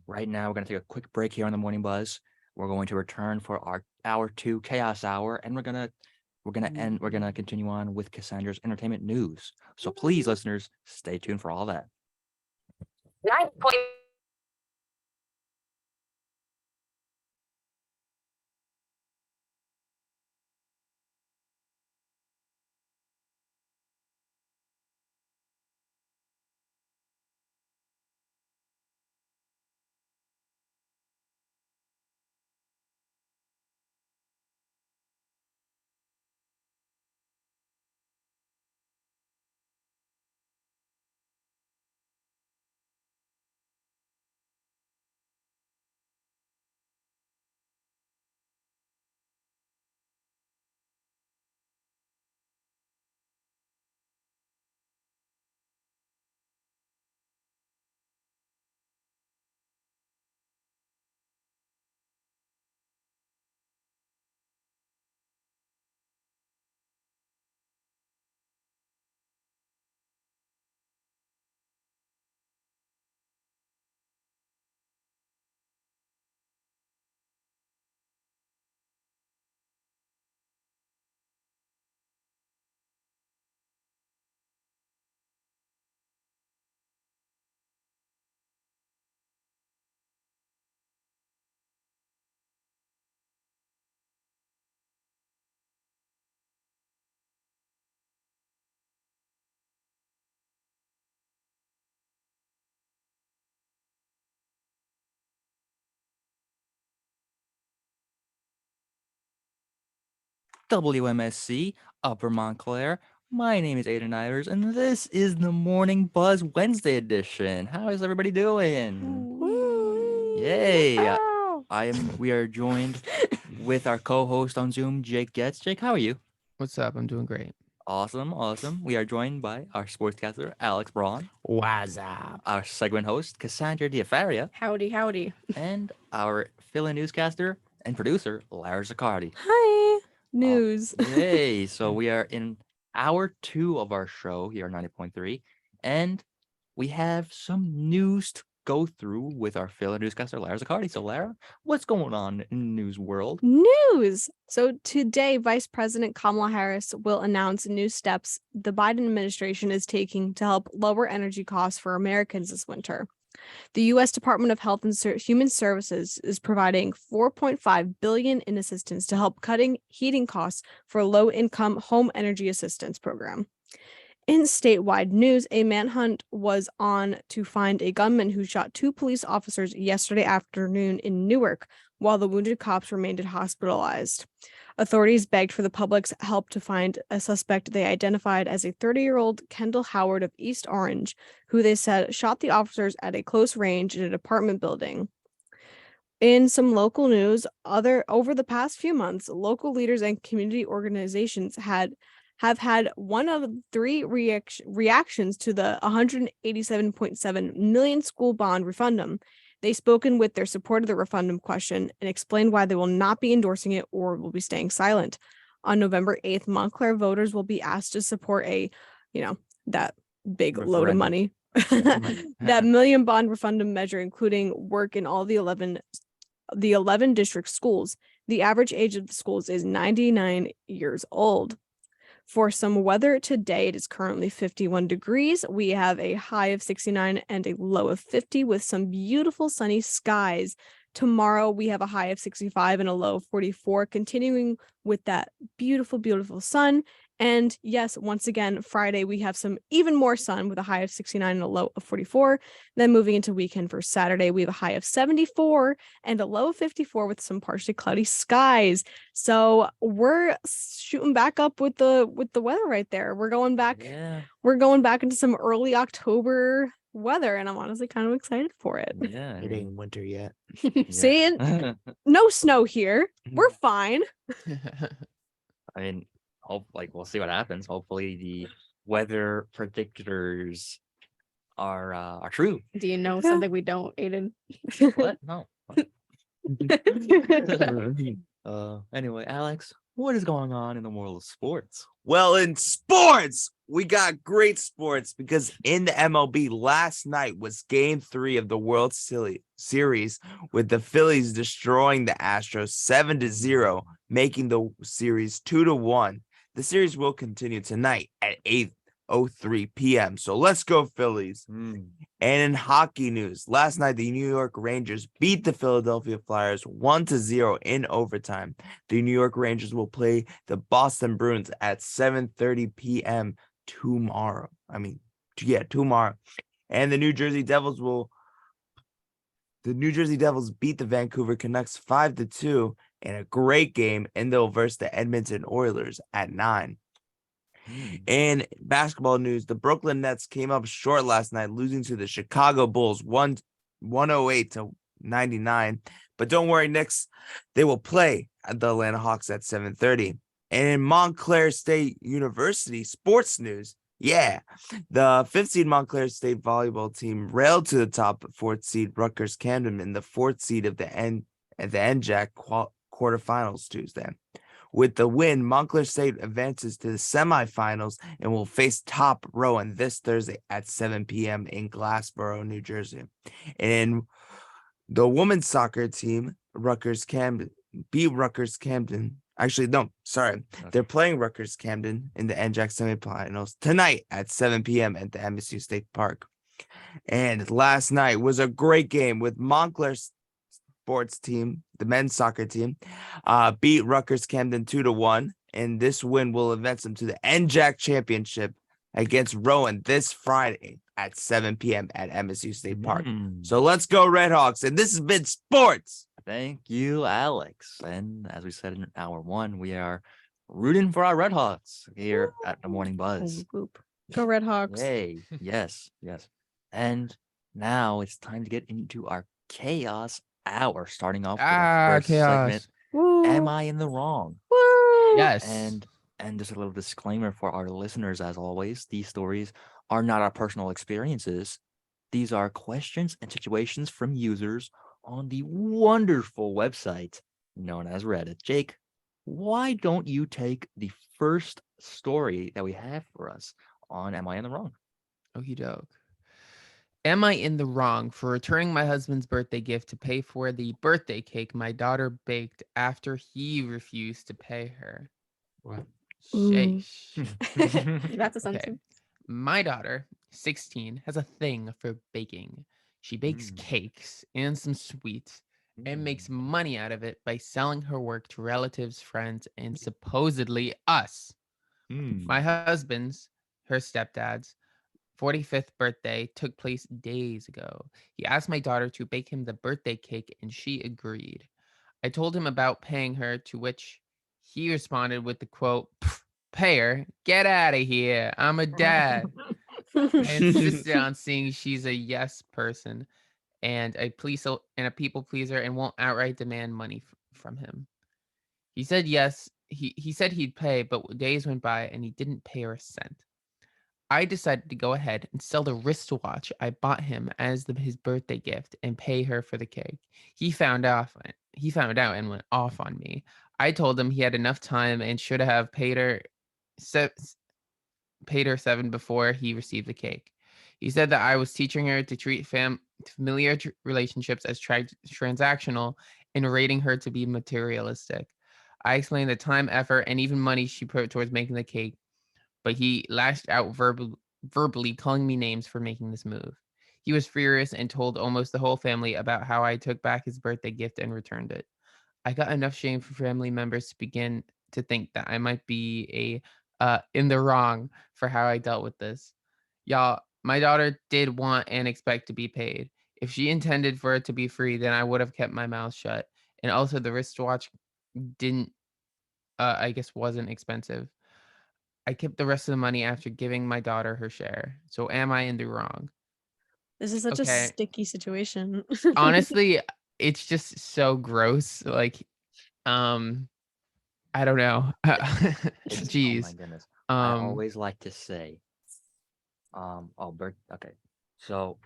right now we're gonna take a quick break here on the Morning Buzz. We're going to return for our hour 2 chaos hour, and we're gonna continue on with Cassandra's entertainment news. So please, listeners, stay tuned for all that. 9 point WMSC, Upper Montclair. My name is Aidan Ivers, and this is the Morning Buzz Wednesday edition. How is everybody doing? Yay! We are joined with our co-host on Zoom, Jake Goetz. Jake, how are you? What's up? I'm doing great. Awesome. We are joined by our sportscaster, Alex Braun, What's up? our segment host, Cassandra Diafaria, Howdy. and our fill-in newscaster and producer, Lara Zaccardi. Hi. News. Yay! So we are in hour 2 of our show here on 90.3, and we have some news to go through with our fill-in newscaster, Lara Zaccardi. So Lara, what's going on in the news world? News. So today, Vice President Kamala Harris will announce new steps the Biden administration is taking to help lower energy costs for Americans this winter. The U.S. Department of Health and Human Services is providing $4.5 billion in assistance to help cutting heating costs for a low-income home energy assistance program. In statewide news, a manhunt was on to find a gunman who shot 2 police officers yesterday afternoon in Newark, while the wounded cops remained hospitalized. Authorities begged for the public's help to find a suspect they identified as a 30-year-old Kendall Howard of East Orange, who they said shot the officers at a close range in an apartment building. In some local news, over the past few months, local leaders and community organizations have had one of 3 reactions to the $187.7 million school bond referendum. They've spoken with their support of the referendum question and explained why they will not be endorsing it or will be staying silent. On November 8th, Montclair voters will be asked to support that big load of money, that million bond referendum measure, including work in all the 11 district schools. The average age of the schools is 99 years old. For some weather today, it is currently 51 degrees. We have a high of 69 and a low of 50 with some beautiful sunny skies. Tomorrow, we have a high of 65 and a low of 44, continuing with that beautiful, beautiful sun. And yes, once again, Friday, we have some even more sun with a high of 69 and a low of 44. Then moving into weekend for Saturday, we have a high of 74 and a low of 54 with some partially cloudy skies. So we're shooting back up with the weather right there. We're going back. Yeah. We're going back into some early October weather, and I'm honestly kind of excited for it. Yeah. It ain't winter yet. See, no snow here. We're fine. I mean, we'll see what happens. Hopefully, the weather predictors are true. Do you know something we don't, Aiden? What? No. Anyway, Alex, what is going on in the world of sports? Well, in sports, we got great sports because in the MLB last night was Game 3 of the World Series, with the Phillies destroying the Astros 7-0, making the series 2-1. The series will continue tonight at 8:03 p.m. So let's go Phillies. And in hockey news, last night the New York Rangers beat the Philadelphia Flyers 1-0 in overtime. The New York Rangers will play the Boston Bruins at 7:30 p.m. tomorrow. Tomorrow. And the New Jersey Devils beat the Vancouver Canucks 5-2 in a great game, and they'll verse the Edmonton Oilers at 9. In basketball news, the Brooklyn Nets came up short last night, losing to the Chicago Bulls 108-99. But don't worry, Knicks, they will play at the Atlanta Hawks at 7:30. And in Montclair State University sports news, the 5th seed Montclair State volleyball team railed to the top 4th seed Rutgers Camden in the 4th seed of the NJAC quarterfinals Tuesday. With the win, Montclair State advances to the semifinals and will face Top Rowan this Thursday at 7 p.m. in Glassboro, New Jersey. And the women's soccer team, Rutgers Camden, beat Rutgers Camden. Actually, no, sorry. They're playing Rutgers Camden in the NJAC semifinals tonight at 7 p.m. at the MSU State Park. And last night was a great game with Montclair sports team, the men's soccer team, beat Rutgers Camden 2-1, and this win will advance them to the NJAC championship against Rowan this Friday at 7 p.m. at MSU State Park. So let's go Redhawks, and this has been sports. Thank you, Alex. And as we said in hour 1, we are rooting for our Red Hawks here at the Morning Buzz. Group. Go Red Hawks. Yay. Yes. And now it's time to get into our chaos hour, starting off with our first segment. chaos. Am I in the wrong? Woo! Yes. And just a little disclaimer for our listeners, as always, these stories are not our personal experiences. These are questions and situations from users on the wonderful website known as Reddit. Jake, why don't you take the first story that we have for us on Am I in the Wrong? Okie doke. Am I in the wrong for returning my husband's birthday gift to pay for the birthday cake my daughter baked after he refused to pay her? What? Ooh. Sheesh. That's a Okay. sentence. My daughter, 16, has a thing for baking. She bakes Mm. cakes and some sweets and makes money out of it by selling her work to relatives, friends, and supposedly us. My husband's, her stepdad's, 45th birthday took place days ago. He asked my daughter to bake him the birthday cake and she agreed. I told him about paying her, to which he responded with the quote, "Pff, pay her? Get out of here. I'm a dad." I insisted on seeing she's a yes person and a people pleaser and won't outright demand money from him. He said yes. He said he'd pay, but days went by and he didn't pay her a cent. I decided to go ahead and sell the wristwatch I bought him as his birthday gift and pay her for the cake. He found out and went off on me. I told him he had enough time and should have paid her $7 before he received the cake. He said that I was teaching her to treat familiar relationships as transactional and rating her to be materialistic. I explained the time, effort, and even money she put towards making the cake, but he lashed out verbally, calling me names for making this move. He was furious and told almost the whole family about how I took back his birthday gift and returned it. I got enough shame from family members to begin to think that I might be in the wrong for how I dealt with this. Y'all, my daughter did want and expect to be paid. If she intended for it to be free, then I would have kept my mouth shut. And also the wristwatch didn't I guess wasn't expensive. I kept the rest of the money after giving my daughter her share. So am I in the wrong? This is such a Okay. sticky situation. Honestly, it's just so gross. Like, I don't know. Oh my Jeez. goodness. I Um, always like to say, okay. So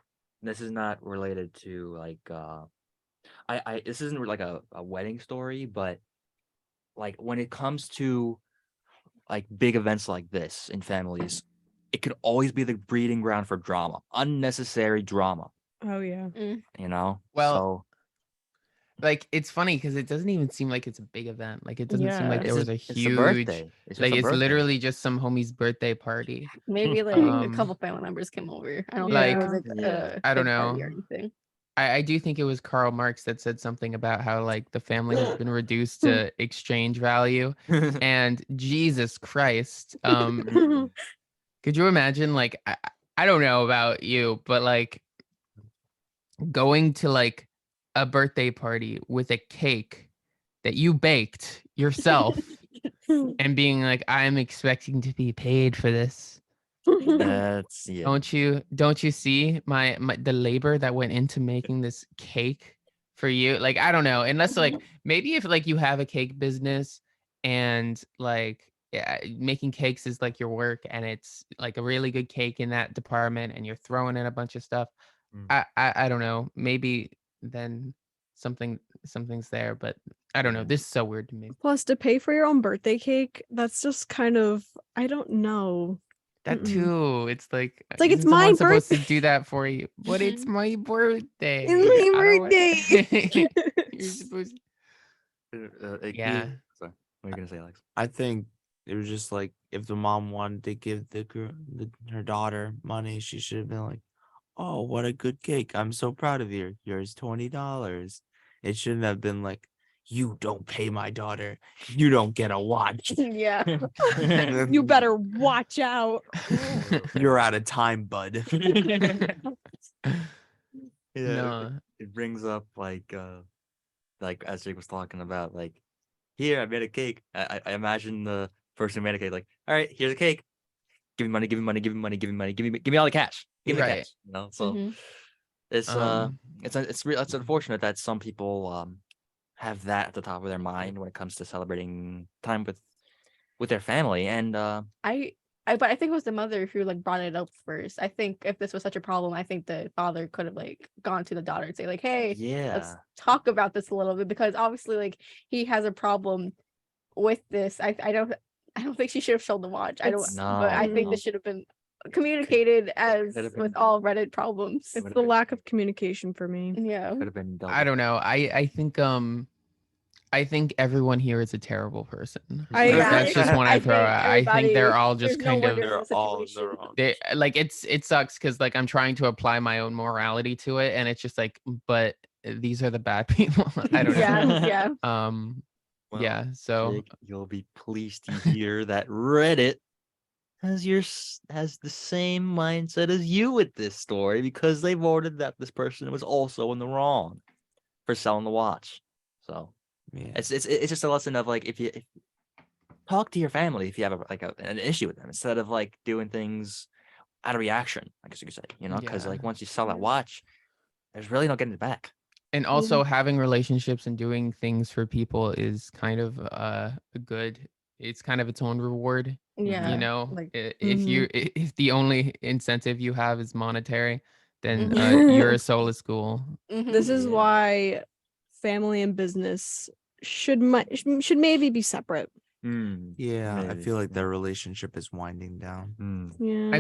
this is not related to like this isn't like a wedding story, but like when it comes to like big events like this in families, it could always be the breeding ground for drama, unnecessary drama, Oh yeah. you know? Well, So like it's funny because it doesn't even seem like it's a big event. Like it doesn't seem like Yeah. there was a it's a huge, birthday. It's just like a it's birthday. literally just some homie's birthday party. Maybe like a Um, couple family members came over. I don't Like, think it was like yeah. I don't big party know. or anything. I do think it was Karl Marx that said something about how like the family has been reduced to exchange value. And Jesus Christ, could you imagine like I don't know about you, but like going to like a birthday party with a cake that you baked yourself and being like, I'm expecting to be paid for this. That's yeah. Don't you see my the labor that went into making this cake for you? Like, I don't know, unless like maybe if like you have a cake business and like making cakes is like your work and it's like a really good cake in that department and you're throwing in a bunch of stuff. I don't know. Maybe then something's there, but I don't know. Yeah. This is so weird to me. Plus, to pay for your own birthday cake, that's just kind of, I don't know. That Mm-mm. too. It's like like, it's isn't someone my supposed to birthday. do that for you? But it's my birthday. It's my I don't want- birthday. You're supposed. Like, Yeah. Sorry. What are you gonna say, Alex? I think it was just like if the mom wanted to give her daughter money, she should have been like, "Oh, what a good cake! I'm so proud of you. Here's $20." It shouldn't have been like, "You don't pay my daughter, you don't get a watch. Yeah. You better watch out. You're out of time, bud." Yeah, No. it brings up like as Jake was talking about, like, here I made a cake. I imagine the person who made a cake, like, all right, here's a cake. Give me money, give me money, give me money, give me money, give me all the cash. Give me the Right. cash. You know, so Mhm. it's unfortunate that some people have that at the top of their mind when it comes to celebrating time with their family. And But I think it was the mother who like brought it up first. I think if this was such a problem, I think the father could have like gone to the daughter and say like, "Hey, let's yeah, talk about this a little bit," because obviously like he has a problem with this. I don't think she should have shown the watch. I don't. It's- But I think no. this should have been communicated as Could have with been- all Reddit problems. It's Would've the been lack of communication for me. Yeah. could have been dealt I with. don't know. I think everyone here is a terrible person. I Like, agree. that's just one I I throw think out. I think they're everybody- all just there's no kind of wonder- They're all in the situation. wrong. they like it sucks because like I'm trying to apply my own morality to it, and it's just like, but these are the bad people. I don't know. Yeah, yeah. Well, Yeah. So Jake, you'll be pleased to hear that Reddit has the same mindset as you with this story, because they voted that this person was also in the wrong for selling the watch. So Yeah. it's just a lesson of like, if talk to your family if you have an issue with them, instead of like doing things out of reaction, I guess you could say, you know, because Yeah. like once you sell that watch, there's really no getting it back. and also having relationships and doing things for people is kind of good. It's kind of its own reward. Yeah. You know, like if the only incentive you have is monetary, then Mhm. you're a soulless ghoul. mhm. This is Yeah. why family and business should maybe be separate. Yeah, I Maybe, feel like yeah. their relationship is winding down. Yeah.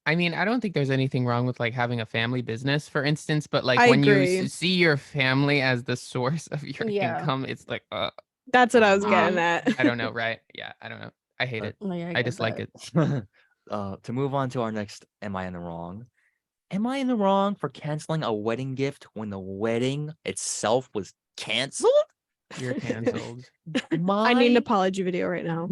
I mean, I don't think there's anything wrong with like having a family business, for instance, but like I when you agree. see your family as the source of your Yeah. income, it's like, That's what I was getting Um, at. I don't know, right? Yeah, I don't know. I hate it. Oh, yeah, I get dislike that. it. To move on to our next, am I in the wrong? Am I in the wrong for canceling a wedding gift when the wedding itself was canceled? You're canceled. I need an apology video right now.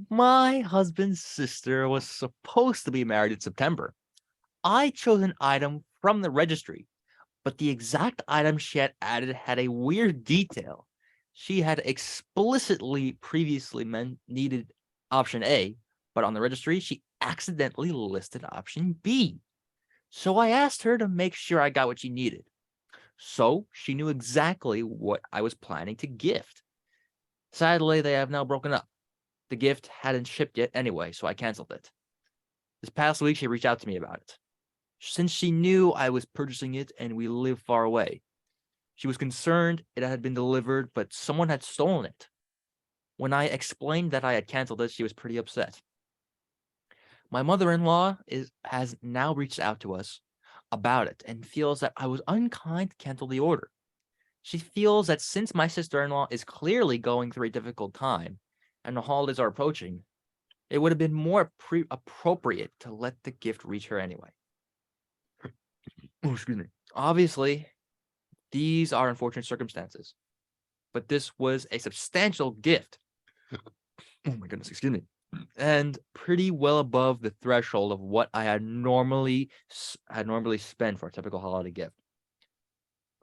My husband's sister was supposed to be married in September. I chose an item from the registry, but the exact item she had added had a weird detail. She had explicitly previously needed option A, but on the registry, she accidentally listed option B. So I asked her to make sure I got what she needed. So she knew exactly what I was planning to gift. Sadly, they have now broken up. The gift hadn't shipped yet anyway, so I canceled it. This past week, she reached out to me about it. Since she knew I was purchasing it and we live far away, she was concerned it had been delivered, but someone had stolen it. When I explained that I had canceled it, she was pretty upset. My mother-in-law has now reached out to us about it and feels that I was unkind to cancel the order. She feels that since my sister-in-law is clearly going through a difficult time and the holidays are approaching, it would have been more appropriate to let the gift reach her anyway. Oh, excuse me. Obviously, these are unfortunate circumstances, but this was a substantial gift. Oh my goodness, excuse me. And pretty well above the threshold of what I had normally spent for a typical holiday gift.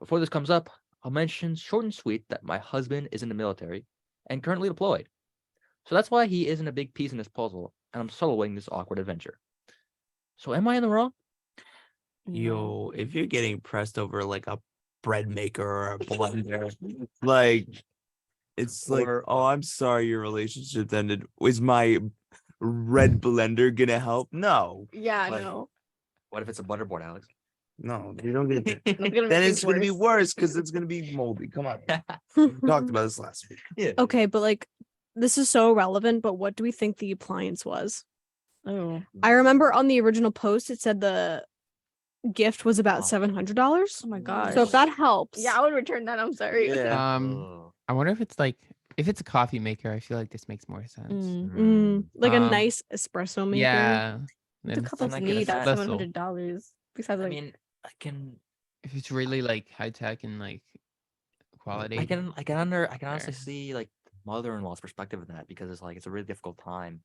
Before this comes up, I'll mention short and sweet that my husband is in the military and currently deployed. So that's why he isn't a big piece in this puzzle, and I'm soloing this awkward adventure. So am I in the wrong? Yo, if you're getting pressed over like a bread maker or a blender, like it's like, Or- oh, I'm sorry your relationship ended. Was my red blender gonna help? No, Yeah, Like- no. What if it's a butterboard, Alex? no, you don't get that. That's gonna Then make it's gonna be worse because it's gonna be moldy. Come on, we talked about this last week. Yeah. Okay, but like this is so relevant, but what do we think the appliance was? Oh. I remember on the original post it said the gift was about $700. Oh my god. So if that helps. Yeah, I would return that. I'm sorry. Yeah. Oh. I wonder if it's like, if it's a coffee maker, I feel like this makes more sense. Like a Um, nice espresso maker. Yeah. The then couples like an need that espresso. $700. Besides, I like, mean, I can If it's really like high tech and like quality. I can honestly Fair. see like mother-in-law's perspective of that, because it's like it's a really difficult time,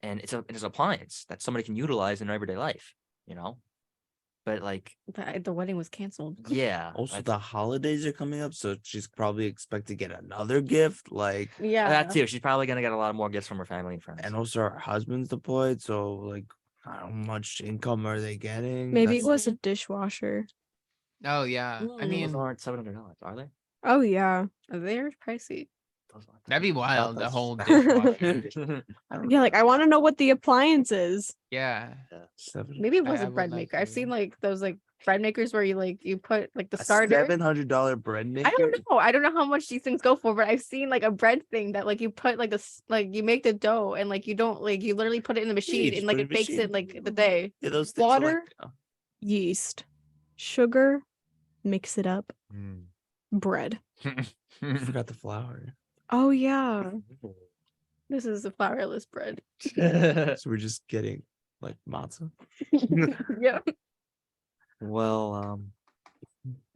and it's an appliance that somebody can utilize in their everyday life, you know. but like, The wedding was canceled. yeah. Also, that's- the holidays are coming up, so she's probably expected to get another gift. Like, Yeah. that too. She's probably gonna get a lot more gifts from her family and friends. and also her husband's deployed, so like, how much income are they getting? Maybe it That's- was a dishwasher. Oh yeah. I Mm. Those mean, aren't $700, are they? Oh yeah. They're pricey. Those aren't that'd be $700. wild. The that's- whole dishwasher. I don't Yeah, know. like I want to know what the appliance is. Yeah. Maybe it I- was I a would bread like maker. I've to- seen like those like bread makers where you put like the A starter. $700 bread maker. I don't know. I don't know how much these things go for, but I've seen like a bread thing that like you put like this like you make the dough and like you don't like you literally put it in the machine just and like put it it in bakes machine. it like the day. Yeah, those things are like- Water? Yeast, sugar, mix it up, bread. I forgot the flour. Oh yeah. This is a flourless bread. So we're just getting like matzah. Yeah. Well,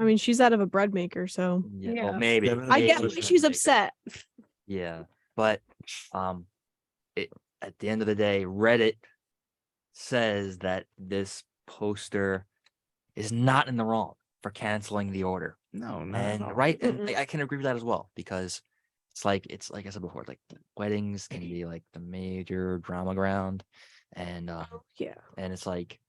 I mean, she's out of a bread maker, so yeah, Yeah. well, maybe. Seven I get hundred why she's upset. Yeah, but it at the end of the day, Reddit says that this poster is not in the wrong for canceling the order. No, no, And no. right, and I can agree with that as well, because it's like I said before, like weddings can be like the major drama ground, and Yeah. and it's like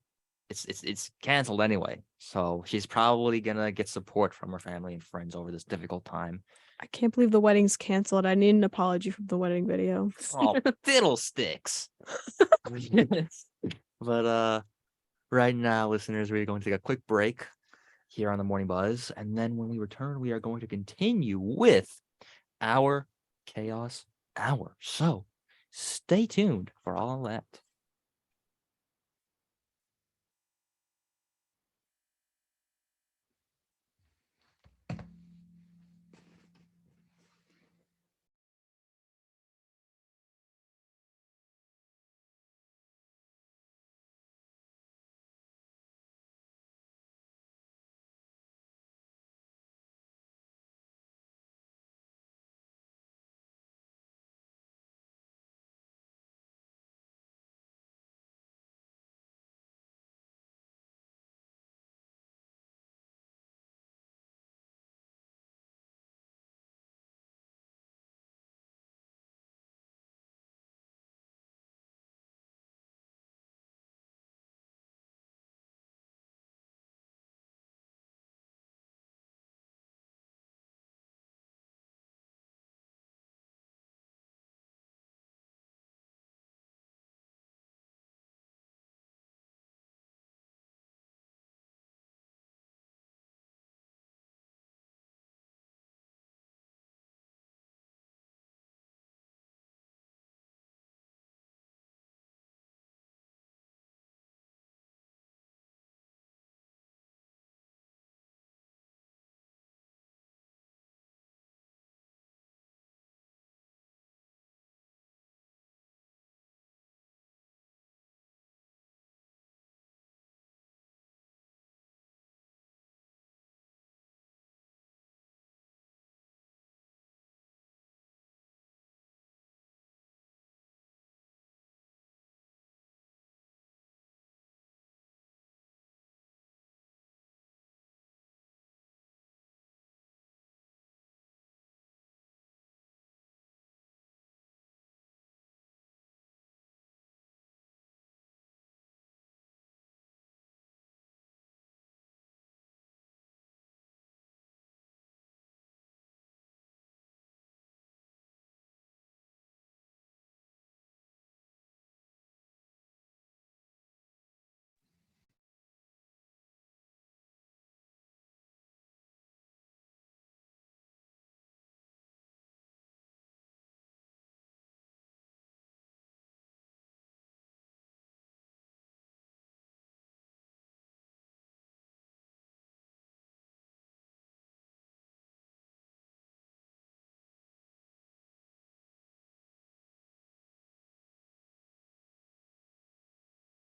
it's canceled anyway. So she's probably gonna get support from her family and friends over this difficult time. I can't believe the wedding's canceled. I need an apology from the wedding video. Oh, fiddlesticks. But right now, listeners, we're going to take a quick break here on the Morning Buzz, and then when we return, we are going to continue with our Chaos Hour. So stay tuned for all that.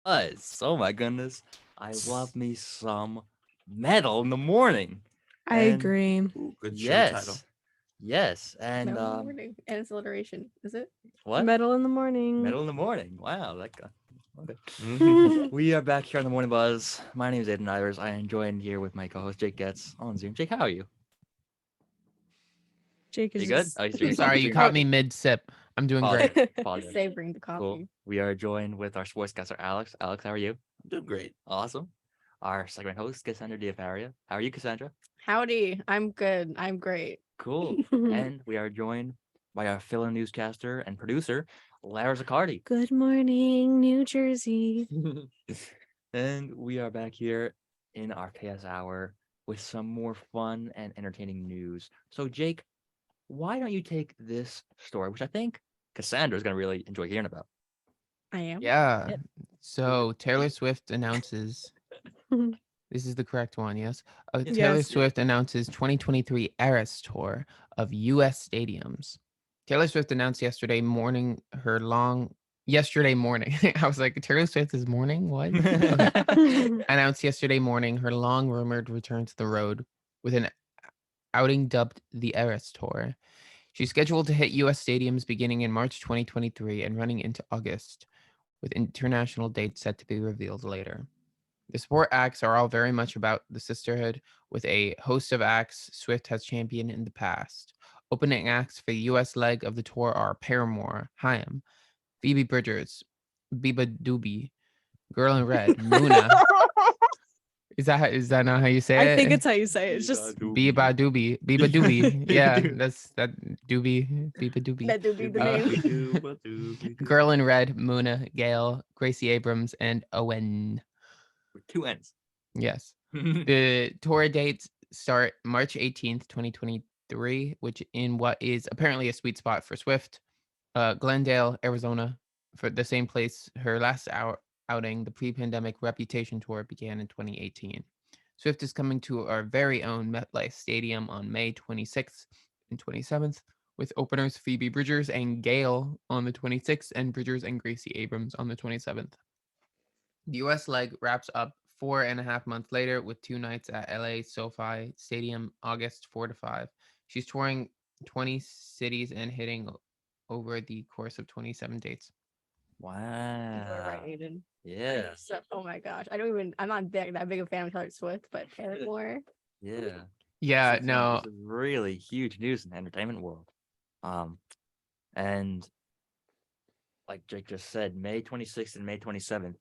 Oh my goodness. I love me some metal in the morning. I And agree. Ooh, good show title. Yes. Yes. And Metal in the morning. And it's alliteration. Is it? what? Metal in the morning. Metal in the morning. Wow, We are back here on the Morning Buzz. My name is Aidan Ivers. I am joined here with my co-host Jake Goetz on Zoom. Jake, how are you? Jake is You good? just- Oh, you're Sorry, you caught me mid sip. I'm doing great. Apologize. Savoring the coffee. Cool. We are joined with our sportscaster Alex. Alex, how are you? I'm doing great. Awesome. Our segment host Cassandra Diafaria. How are you, Cassandra? Howdy. I'm good. I'm great. Cool. And we are joined by our fill-in newscaster and producer Lara Zaccardi. Good morning, New Jersey. And we are back here in our chaos hour with some more fun and entertaining news. So, Jake, why don't you take this story, which I think Cassandra is going to really enjoy hearing about? I am. Yeah. Yep. So Taylor Swift announces. This is the correct one, yes. Taylor Yes. Swift announces 2023 Eras Tour of U.S. stadiums. Taylor Swift announced yesterday morning. I was like, Taylor Swift is morning? What? Okay. Announced yesterday morning her long rumored return to the road with an outing dubbed the Eras Tour. She's scheduled to hit U.S. stadiums beginning in March 2023 and running into August, with international dates set to be revealed later. The sport acts are all very much about the sisterhood, with a host of acts Swift has championed in the past. Opening acts for the U.S. leg of the tour are Paramore, Haim, Phoebe Bridgers, Biba Doobie, Girl in Red, Muna. Is that not how you say it? I think it's how you say it. It's just Biba Doobie. Yeah, that's that Doobie, Biba Doobie. That do be the name. Girl in Red, Muna, Gail, Gracie Abrams, and Owen. With two N's. Yes. The tour dates start March 18th, 2023, which in what is apparently a sweet spot for Swift. Glendale, Arizona, for the same place her last outing, the pre-pandemic Reputation Tour, began in 2018. Swift is coming to our very own MetLife Stadium on May 26th and 27th, with openers Phoebe Bridgers and Gail on the 26th, and Bridgers and Gracie Abrams on the 27th. The U.S. leg wraps up 4.5 months later with 2 nights at LA SoFi Stadium, August 4 to 5. She's touring 20 cities and hitting over the course of 27 dates. Wow. Right, Aiden. Yeah. So, oh my gosh. I'm not that big a fan of Taylor Swift, but Paramore. Yeah. Yeah, This is, no, this is really huge news in the entertainment world. And like Jake just said, May 26th and May 27th,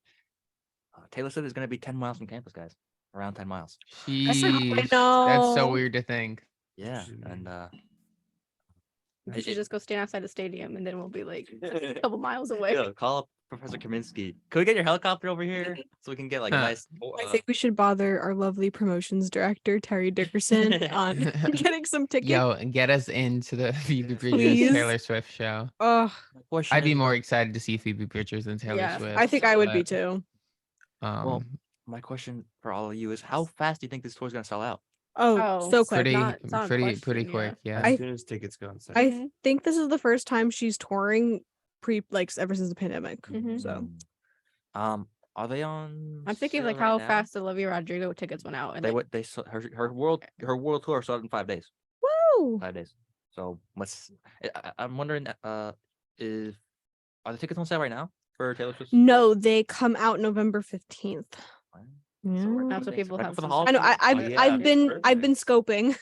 Taylor Swift is going to be 10 miles from campus, guys. Around 10 miles. sheesh, that's so know. weird to think. Yeah. And You should just go stand outside the stadium and then we'll be like a couple miles away. yeah, call up Professor Kaminsky. Could we get your helicopter over here so we can get like a Huh. nice I think we should bother our lovely promotions director, Terry Dickerson, on getting some tickets. Yo, get us into the Phoebe Bridgers Please. Taylor Swift show. Oh, question I'd be is, more excited to see Phoebe Bridgers than Taylor Yeah, Swift. I think I would be but, too. Well, my question for all of you is how fast do you think this tour is going to sell out? Oh, so quick. pretty, It's not a pretty question, quick. Yeah. As soon as tickets go on sale. I think this is the first time she's touring ever since the pandemic. Mhm. So Are they on? I'm thinking sale like right how now? fast Olivia Rodrigo tickets went out. And They like, would. They sold her world tour sold out in 5 days. woo! 5 days. So I'm wondering, if are the tickets on sale right now for Taylor Swift? No, they come out November 15th. So we're Yeah. That's what thanks- people right have for the to- I know. holidays. I've Oh, yeah, I've been perfect. scoping.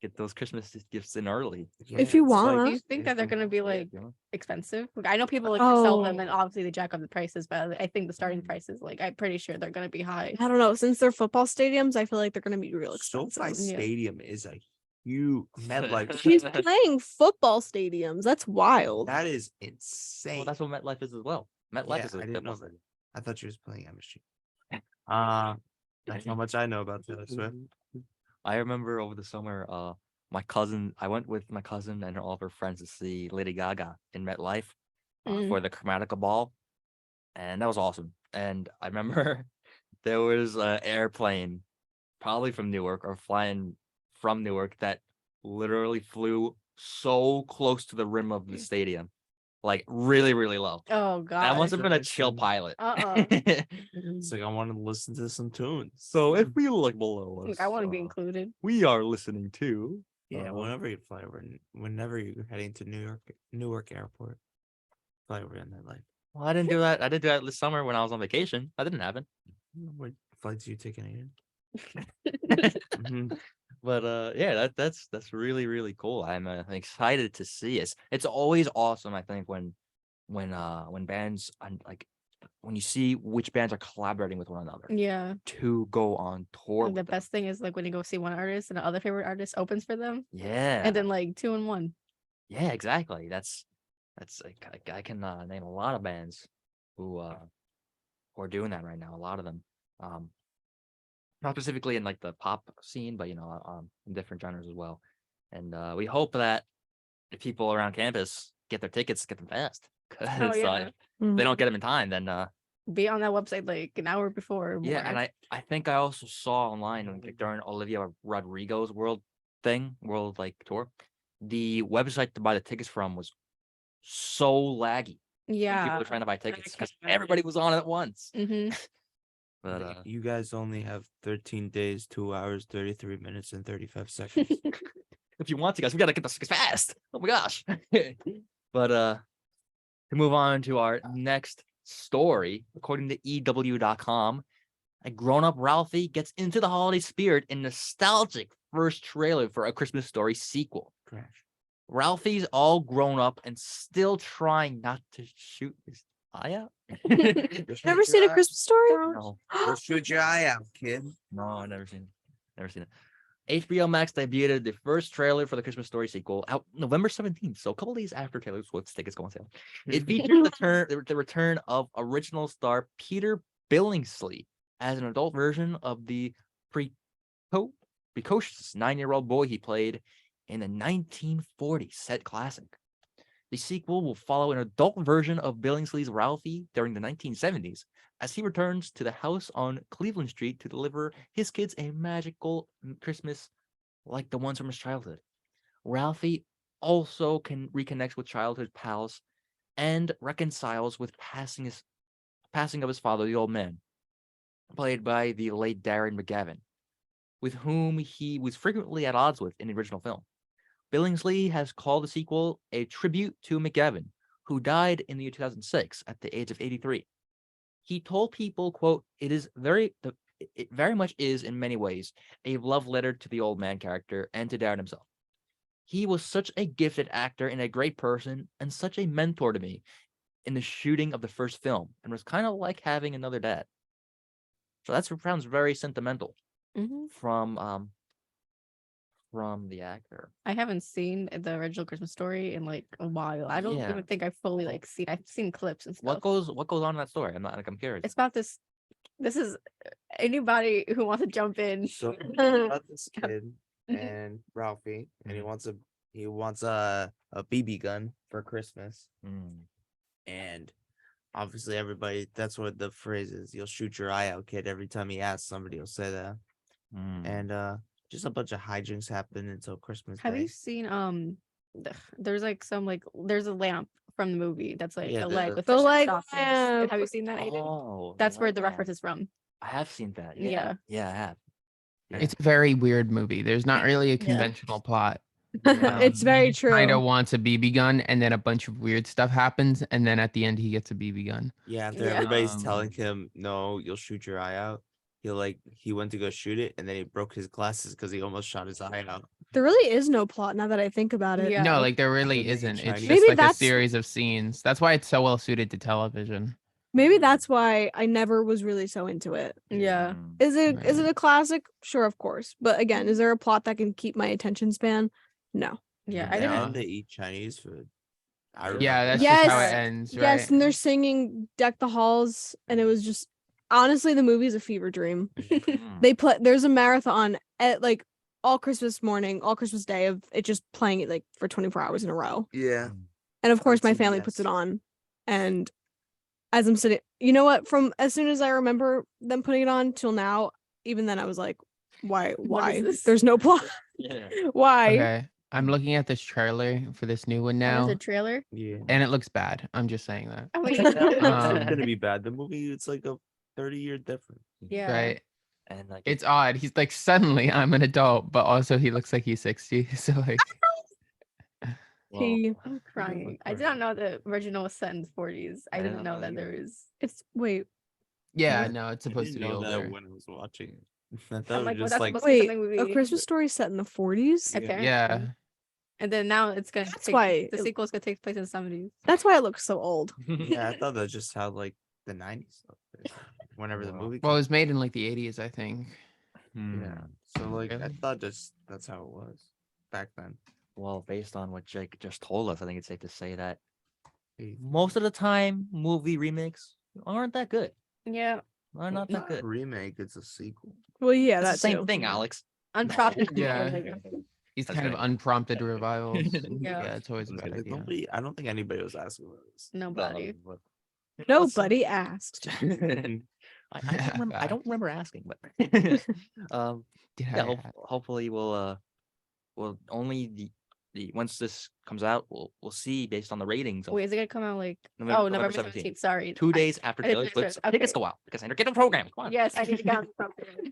Get those Christmas gifts in early. If you it's want. do you think that they're gonna be Yeah, like you know? expensive? Like I know people like sell them Oh. and obviously they jack up the prices, but I think the starting prices, like I'm pretty sure they're gonna be high. I don't know. Since they're football stadiums, I feel like they're gonna be real expensive. SoFi Yeah. Stadium is a huge MetLife. She's playing football stadiums. That's wild. That is insane. Well, that's what MetLife is as well. MetLife Yeah, is a I didn't know football that. I thought she was playing MSG. That's how much I know about Taylor Swift. I remember over the summer, I went with my cousin and all of her friends to see Lady Gaga in MetLife for the Chromatica Ball, and that was awesome. And I remember there was an airplane, probably from Newark or flying from Newark, that literally flew so close to the rim of the stadium, like really, really low. Oh god. That must have been a Nice. chill pilot. It's like I wanted to listen to some tunes. So if we look below us, Like, I want to be included. we are listening to. Yeah, whenever you fly over, whenever you're heading to Newark Airport, fly over in that life. Well, I didn't do that. I did that this summer when I was on vacation. That didn't happen. What flights are you taking in? But yeah, that's really cool. I'm excited to see it. It's always awesome. I think when bands like when you see which bands are collaborating with one another Yeah. to go on tour. And the with them. best thing is like when you go see one artist and the other favorite artist opens for them, Yeah, and then like 2 in 1. yeah, exactly. That's like I can name a lot of bands who are doing that right now. A lot of them. Not specifically in like the pop scene, but in different genres as well. And we hope that if people around campus get their tickets, get them fast. Because Oh, yeah. if they don't get them in time, then Be on that website like an hour before. Or yeah. more. And I think I also saw online like, during Olivia Rodrigo's world like tour, the website to buy the tickets from was so laggy. Yeah. People were trying to buy tickets can because imagine. everybody was on it at once. Mm-hmm. But You guys only have 13 days, 2 hours, 33 minutes, and 35 seconds. if you want to, guys, we gotta get the tickets fast. Oh my gosh. But to move on to our next story, according to EW.com, a grown-up Ralphie gets into the holiday spirit in nostalgic first trailer for A Christmas Story sequel. Crash. Ralphie's all grown up and still trying not to shoot his eye out. Never seen A Christmas Story? No, Go shoot your eye out, kid. no, I've never seen it. HBO Max debuted the first trailer for the Christmas Story sequel out November 17th, so a couple days after Taylor Swift's tickets go on sale. It features the return of original star Peter Billingsley as an adult version of the precocious 9-year-old boy he played in the 1940 set classic. The sequel will follow an adult version of Billingsley's Ralphie during the 1970s as he returns to the house on Cleveland Street to deliver his kids a magical Christmas like the ones from his childhood. Ralphie also reconnects with childhood pals and reconciles with passing of his father, the old man, played by the late Darren McGavin, with whom he was frequently at odds with in the original film. Billingsley has called the sequel a tribute to McGavin, who died in the year 2006 at the age of 83. He told people, quote, it very much is in many ways a love letter to the old man character and to Darren himself. He was such a gifted actor and a great person and such a mentor to me in the shooting of the first film and was kind of like having another dad. So that sounds very sentimental Mm-hmm. from the actor. I haven't seen the original Christmas Story in like a while. I don't Yeah. even think I've fully like seen. I've seen clips and stuff. What goes on in that story? I'm curious. It's about this. This is anybody who wants to jump in. So about this kid Mhm. and Ralphie, and he wants a BB gun for Christmas, Mm. and obviously everybody, that's what the phrase is. You'll shoot your eye out, kid. Every time he asks, somebody will say that, Mm. and just a bunch of hijinks happen until Christmas Have Day. you seen there's like some like there's a lamp from the movie that's like Yeah, a leg the- with The fish leg stockings. lamp. Have you seen that? Aiden? Oh, That's where the wow. reference is from. I have seen that. Yeah. Yeah, I have. Yeah. It's a very weird movie. There's not really a Yeah. conventional plot. It's very true. Kind of wants a BB gun, and then a bunch of weird stuff happens, and then at the end he gets a BB gun. Yeah, after Yeah. everybody's telling him, no, you'll shoot your eye out. He went to go shoot it, and then he broke his glasses because he almost shot his eye out. There really is no plot now that I think about it. Yeah. No, like there And really then he isn't. It's Chinese- just Maybe like a that's- series of scenes. That's why it's so well suited to television. Maybe that's why I never was really so into it. Yeah. Mm. Is it Right. a classic? Sure, of course. But again, is there a plot that can keep my attention span? No. Yeah. And I then didn't. they eat Chinese food. I Yeah, remember that's that. just how it Yes, ends, right? Yes, and they're singing "Deck the Halls," and it was just honestly the movie's a fever dream. Mm. They play. There's a marathon at like all Christmas morning, all Christmas Day of it just playing it like for 24 hours in a row. Yeah. And of course, my on family puts it TBS. on. And as I'm sitting, you know what? From as soon as I remember them putting it on till now, even then I was like, why? What is Why? this? There's no plot. Yeah. Why? Okay. I'm looking at this trailer for this new one There's now, a trailer. Yeah. and it looks bad. I'm just saying that. I mean, It's Um, gonna be bad. The movie, it's like a 30-year difference. yeah. Right. And like It's odd. He's like suddenly I'm an adult, but also he looks like he's 60. So like Tea. I'm crying. I did not know the original was set in the 40s. I didn't know that there is. It's wait. Yeah, What? no, it's I supposed to didn't be know that older. when I was watching it. I thought I'm it like, was well, just that's like supposed to be Wait, something A we Christmas Story set in the 40s. apparently. Yeah. And then now it's gonna That's take, why the it- sequel's gonna take place in the 70s. That's why it looks so old. yeah, I thought that's just how like the 90s. Whenever the Wow. movie. Well, it came was made in like the 80s, I think. Yeah. So like I Really? thought that's how it was back then. Well, based on what Jake just told us, I think it's safe to say that Hey, most of the time movie remakes aren't that good. Yeah, Are not that good. remake, it's a sequel. Well, yeah, It's the that same too. thing, Alex. unprompted. Yeah. sequels, These That's kind of right. unprompted revivals. Yeah. Yeah, it's always a bad idea. Nobody, I don't think anybody was asking about this. Nobody. but- Nobody asked. I don't remember. I don't remember asking, but Did yeah. I ask? Hopefully, we'll only the once this comes out, we'll see based on the ratings. Of Wait, is it gonna come out like? November November 17th. Sorry. 2 days after I didn't Taylor Swift's understand. tickets Okay. go out. Cassandra, get the program. Come on. Yes, I need to get on the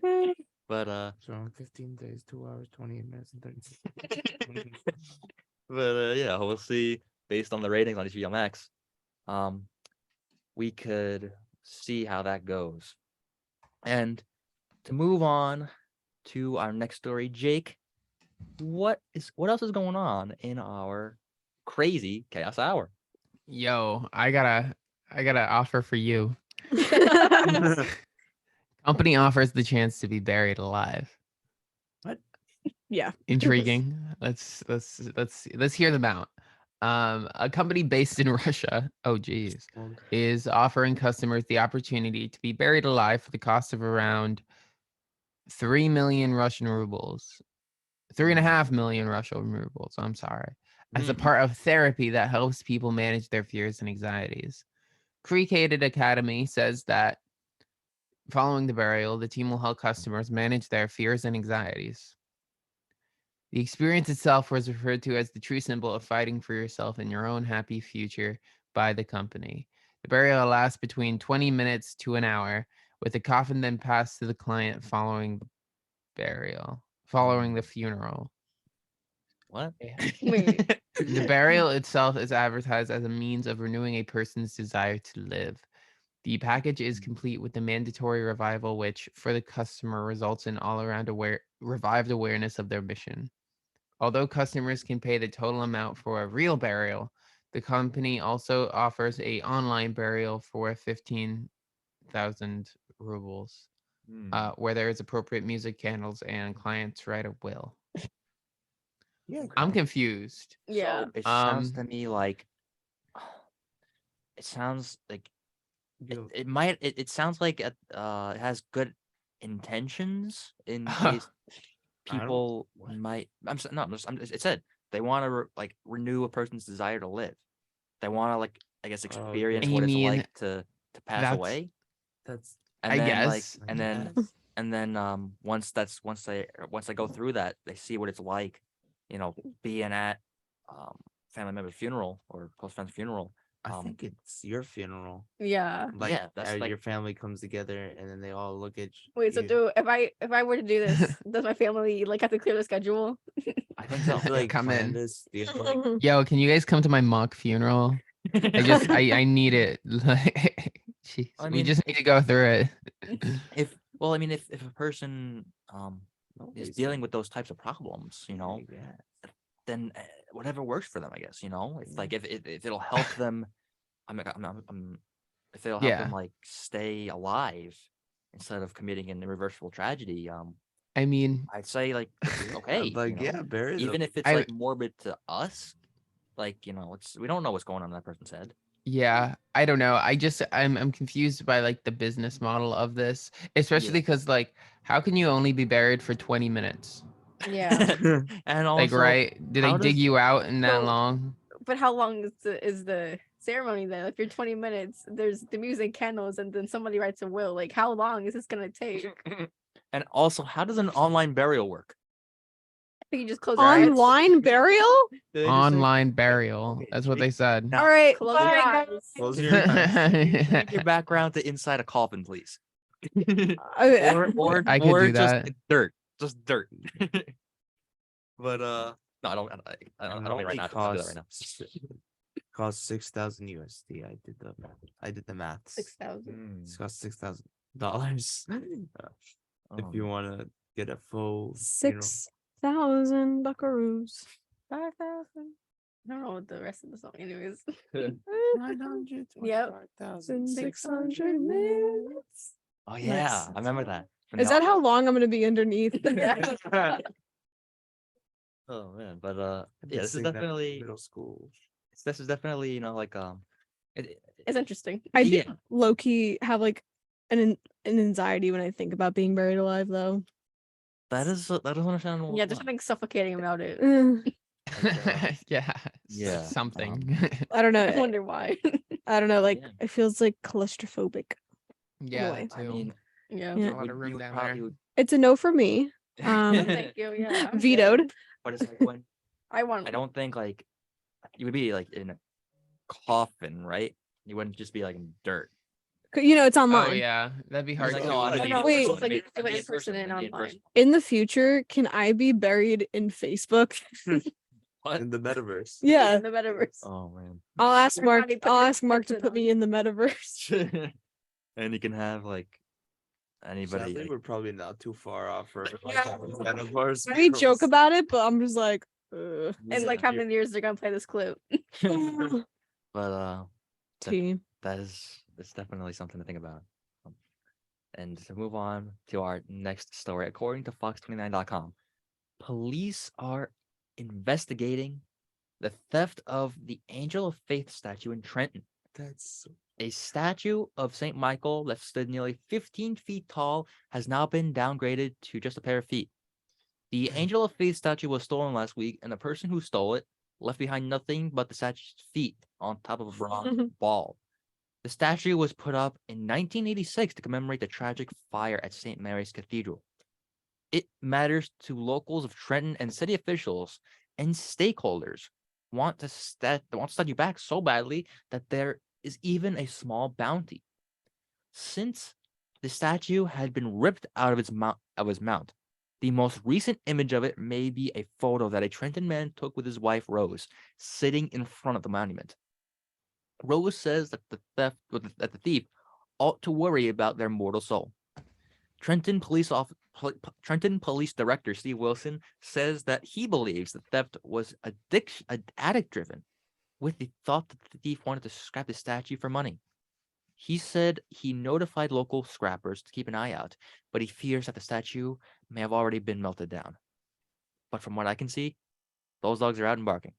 program. But So in 15 days, 2 hours, 28 minutes, and 30 yeah, we'll see based on the ratings on HBO Max. We could see how that goes. And to move on to our next story, Jake, what else is going on in our crazy chaos hour? Yo, I got a offer for you. Company offers the chance to be buried alive. Yeah. Intriguing. Let's hear them out. A company based in Russia, oh geez, is offering customers the opportunity to be buried alive for the cost of around 3 million Russian rubles. 3.5 million Russian rubles, I'm sorry, as a part of therapy that helps people manage their fears and anxieties. Created Academy says that following the burial, the team will help customers manage their fears and anxieties. The experience itself was referred to as the true symbol of fighting for yourself and your own happy future by the company. The burial lasts between 20 minutes to an hour, with the coffin then passed to the client following the funeral. What? Wait. The burial itself is advertised as a means of renewing a person's desire to live. The package is complete with the mandatory revival, which for the customer results in all-around revived awareness of their mission. Although customers can pay the total amount for a real burial, the company also offers a online burial for 15,000 rubles, where there is appropriate music, candles, and clients write a will. Yeah. I'm confused. Yeah. So it sounds Um, to me like it sounds like You- it sounds like it has good intentions in case I don't- people what? might. It said they want to like renew a person's desire to live. They want to like I guess Okay. experience You what it's mean like to pass that's- away. That's And I then guess. like and then once they go through that, they see what it's like, being at family member's funeral or close friend's funeral. I think it's your funeral. Yeah. Like, Yeah, that's like- your family comes together and then they all look at you. Wait, so if I were to do this, does my family like have to clear the schedule? I think so. like Come plan in. This, do you have, like, Yo, can you guys come to my mock funeral? I need it. Like, jeez, I we mean, just need to go through it. if a person is nobody's dealing gonna- with those types of problems, Yeah. then whatever works for them, I guess. If like if it'll help them, if it'll help Yeah. them like stay alive instead of committing an irreversible tragedy, I mean, I'd say like okay, Like, yeah, bury even them. if it's I- like morbid to us, like we don't know what's going on in that person's head. yeah, I don't know. I'm confused by like the business model of this, especially because like, how can you only be buried for 20 minutes? Yeah. And also, Like, right? Do they how dig does- you out in that So- long? But how long is the ceremony then? If you're 20 minutes, there's the music, candles, and then somebody writes a will. Like, how long is this gonna take? I And also, how does an online burial work? think you just close your eyes. Online burial? Online burial. Okay, That's what they Jake, said. now- All right. Close your bye. eyes. Close your eyes. Change your background to inside a coffin, please. Okay. or I could do just that. dirt, just dirt. But No, I don't. I don't mean right now. I'll do that right now. Cost 6,000 USD. I did the maths. 6,000. It's cost $6,000. If you want to get a full, 6,000 buckaroos. 5,000. I don't know what the rest of the song, anyways. 900. Yep. 600 minutes. Oh yeah, I remember that. From Is the that how office. long I'm gonna be underneath? Oh man, but yeah, this is definitely middle school. this is definitely like It's interesting. I do yeah. low key have like an anxiety when I think about being buried alive, though. That is understandable. Yeah, there's something suffocating about it. Yeah. Yeah, Something. I don't know. I wonder why. I don't know. Like Yeah. it feels like claustrophobic. Yeah. way. Too. I mean, Yeah. Yeah. A lot of room down probably there. would- It's a no for me. Thank you. Yeah. I'm Vetoed. good. but it's like when I want. I don't think like you would be like in a coffin, right? You wouldn't just be like in dirt. You know, it's online. Oh yeah, that'd be hard Like, to. no, I I mean, know, Wait. it's like you do it in person and online. In the future, can I be buried in Facebook? What? In the metaverse. Yeah. In the metaverse. Oh man. I'll ask Mark. Everybody put I'll their ask Mark to picture put me in the metaverse. And you can have like anybody. Sadly, like- we're probably not too far off for Yeah. metaverse. We joke about it, but I'm just like, ugh. And like how many years they're gonna play this clip? But T. it's definitely something to think about. And to move on to our next story, according to Fox29.com, police are investigating the theft of the Angel of Faith statue in Trenton. That's A statue of St. Michael that stood nearly 15 feet tall has now been downgraded to just a pair of feet. The Angel of Faith statue was stolen last week, and the person who stole it left behind nothing but the statue's feet on top of a bronze ball. The statue was put up in 1986 to commemorate the tragic fire at St. Mary's Cathedral. It matters to locals of Trenton, and city officials and stakeholders want to study back so badly that there is even a small bounty. Since the statue had been ripped out of its mount, the most recent image of it may be a photo that a Trenton man took with his wife Rose, sitting in front of the monument. Rose says that the thief ought to worry about their mortal soul. Trenton Police Director Steve Wilson says that he believes the theft was addict-driven, with the thought that the thief wanted to scrap the statue for money. He said he notified local scrappers to keep an eye out, but he fears that the statue may have already been melted down. But from what I can see, those dogs are out and barking.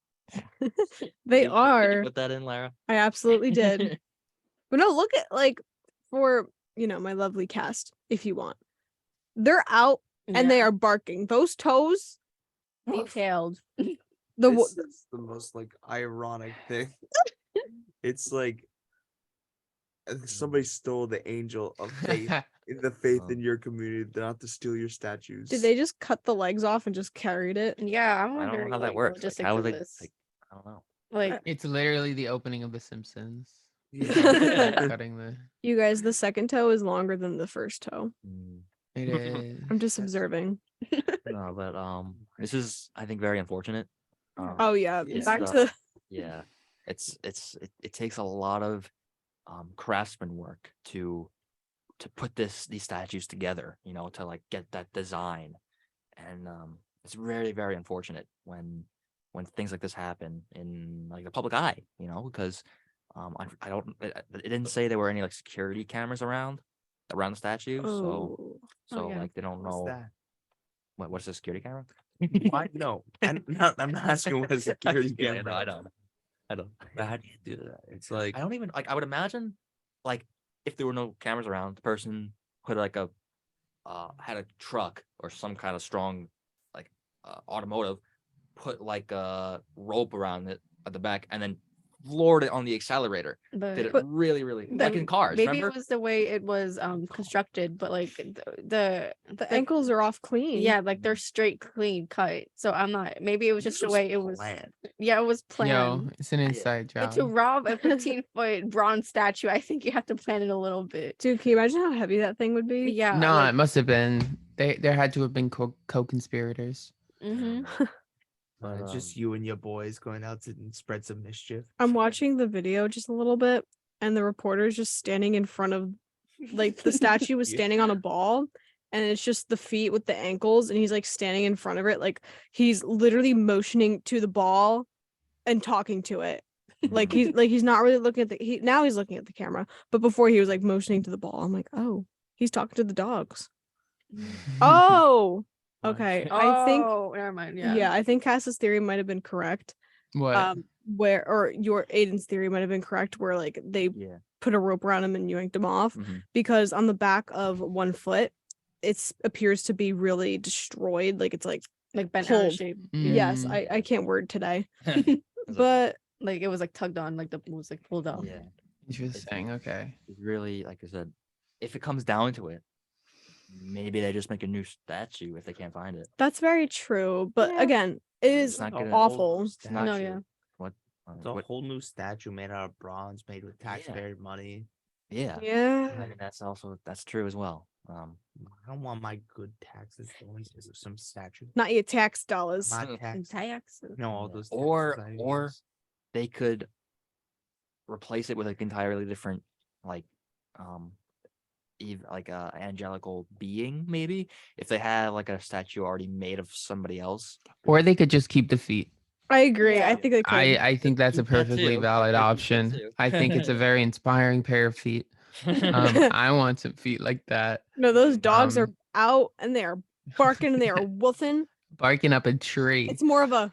They Did you are. put that in, Lara? I absolutely did. But no, look at like for my lovely cast, if you want. They're out and they are barking. Those toes, detailed. that's the most like ironic thing. It's like somebody stole the angel of faith in the faith in your community, not to steal your statues. did they just cut the legs off and just carried it? Yeah, I'm I wondering don't know how that like, the works. Like, logistics how of would they? this. Like, I don't know. Like, It's literally the opening of The Simpsons. Yeah. Cutting the. You guys, the second toe is longer than the first toe. It is. I'm just observing. No, but this is I think very unfortunate. Oh yeah, it's, back uh, to Yeah, it takes a lot of craftsman work to put these statues together, to like get that design, and it's very, very unfortunate when things like this happen in like the public eye, because I don't it didn't say there were any like security cameras around the statue, so yeah. like they don't What's know that? what's a security camera. Why? No, I'm not asking what a security Yeah, camera. I don't. But how do you do that? It's like I don't even like. I would imagine, like, if there were no cameras around, the person put like a had a truck or some kind of strong, like, automotive, put like a rope around it at the back, and then floored it on the accelerator. Did it but really, really like in cars? maybe Remember? it was the way it was constructed, but like the ankles are off clean. yeah, like they're straight, clean cut. So I'm not. Maybe it was just the way it was. planned. Yeah, it was Yo, planned. it's an inside And job. to rob a 15-foot bronze statue, I think you have to plan it a little bit. Dude, can you imagine how heavy that thing would be? Yeah. No, like, it must have been. There had to have been co-conspirators. mhm. But, It's just you and your boys going out to spread some mischief. I'm watching the video just a little bit, and the reporter's just standing in front of, like, the statue was Yeah. standing on a ball, and it's just the feet with the ankles, and he's like standing in front of it, like he's literally motioning to the ball and talking to it. Like he's not really looking at now he's looking at the camera, but before he was like motioning to the ball. I'm like, oh, he's talking to the dogs. Oh, okay. I think Oh, never mind. Yeah. yeah, I think Cass's theory might have been correct. What? Where or your Aiden's theory might have been correct, where like they Yeah. put a rope around him and yanked him off, Mhm. because on the back of one foot, it appears to be really destroyed. Like it's like Like bent out of Pulled. shape. yes, Mm. I can't word today, It's but Like it was like tugged on, like the was like pulled off. yeah, Interesting. Okay. it's really, like I said, if it comes down to it, maybe they just make a new statue if they can't find it. that's very true. But Yeah. again, it is It's not gonna- awful. It's not No, true. yeah. What? It's a what? whole new statue made out of bronze, made with taxpayer money. Yeah. Yeah. I mean, that's true as well. I don't want my good taxes going to some statue. Not your tax dollars. My Mm. tax. Taxes. No, all Yeah. those. Or- taxes I or- use. They could replace it with like entirely different, like, like a angelical being, maybe, if they have like a statue already made of somebody else. Or they could just keep the feet. I agree. Yeah. I think they could. I think that's a keep that perfectly too. valid Keep that option. too. I think it's a very inspiring pair of feet. I want some feet like that. No, those dogs are Um, out and they are barking and they are woofing. Barking up a tree. It's more of a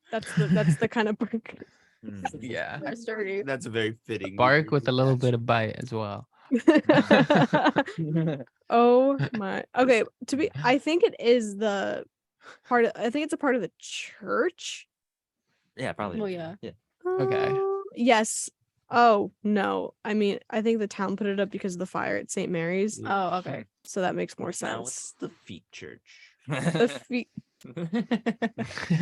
That's that's the kind of bark. Mm. yeah. They're sturdy. That's a very fitting. Bark with a little bit of bite as well. Oh my. Okay, I think it is the part of, I think it's a part of the church. Yeah, probably. Well, yeah. Yeah. Okay. Yes. Oh, no. I mean, I think the town put it up because of the fire at St. Mary's. Oh, okay. So that makes more Now sense. it's the feet church. The feet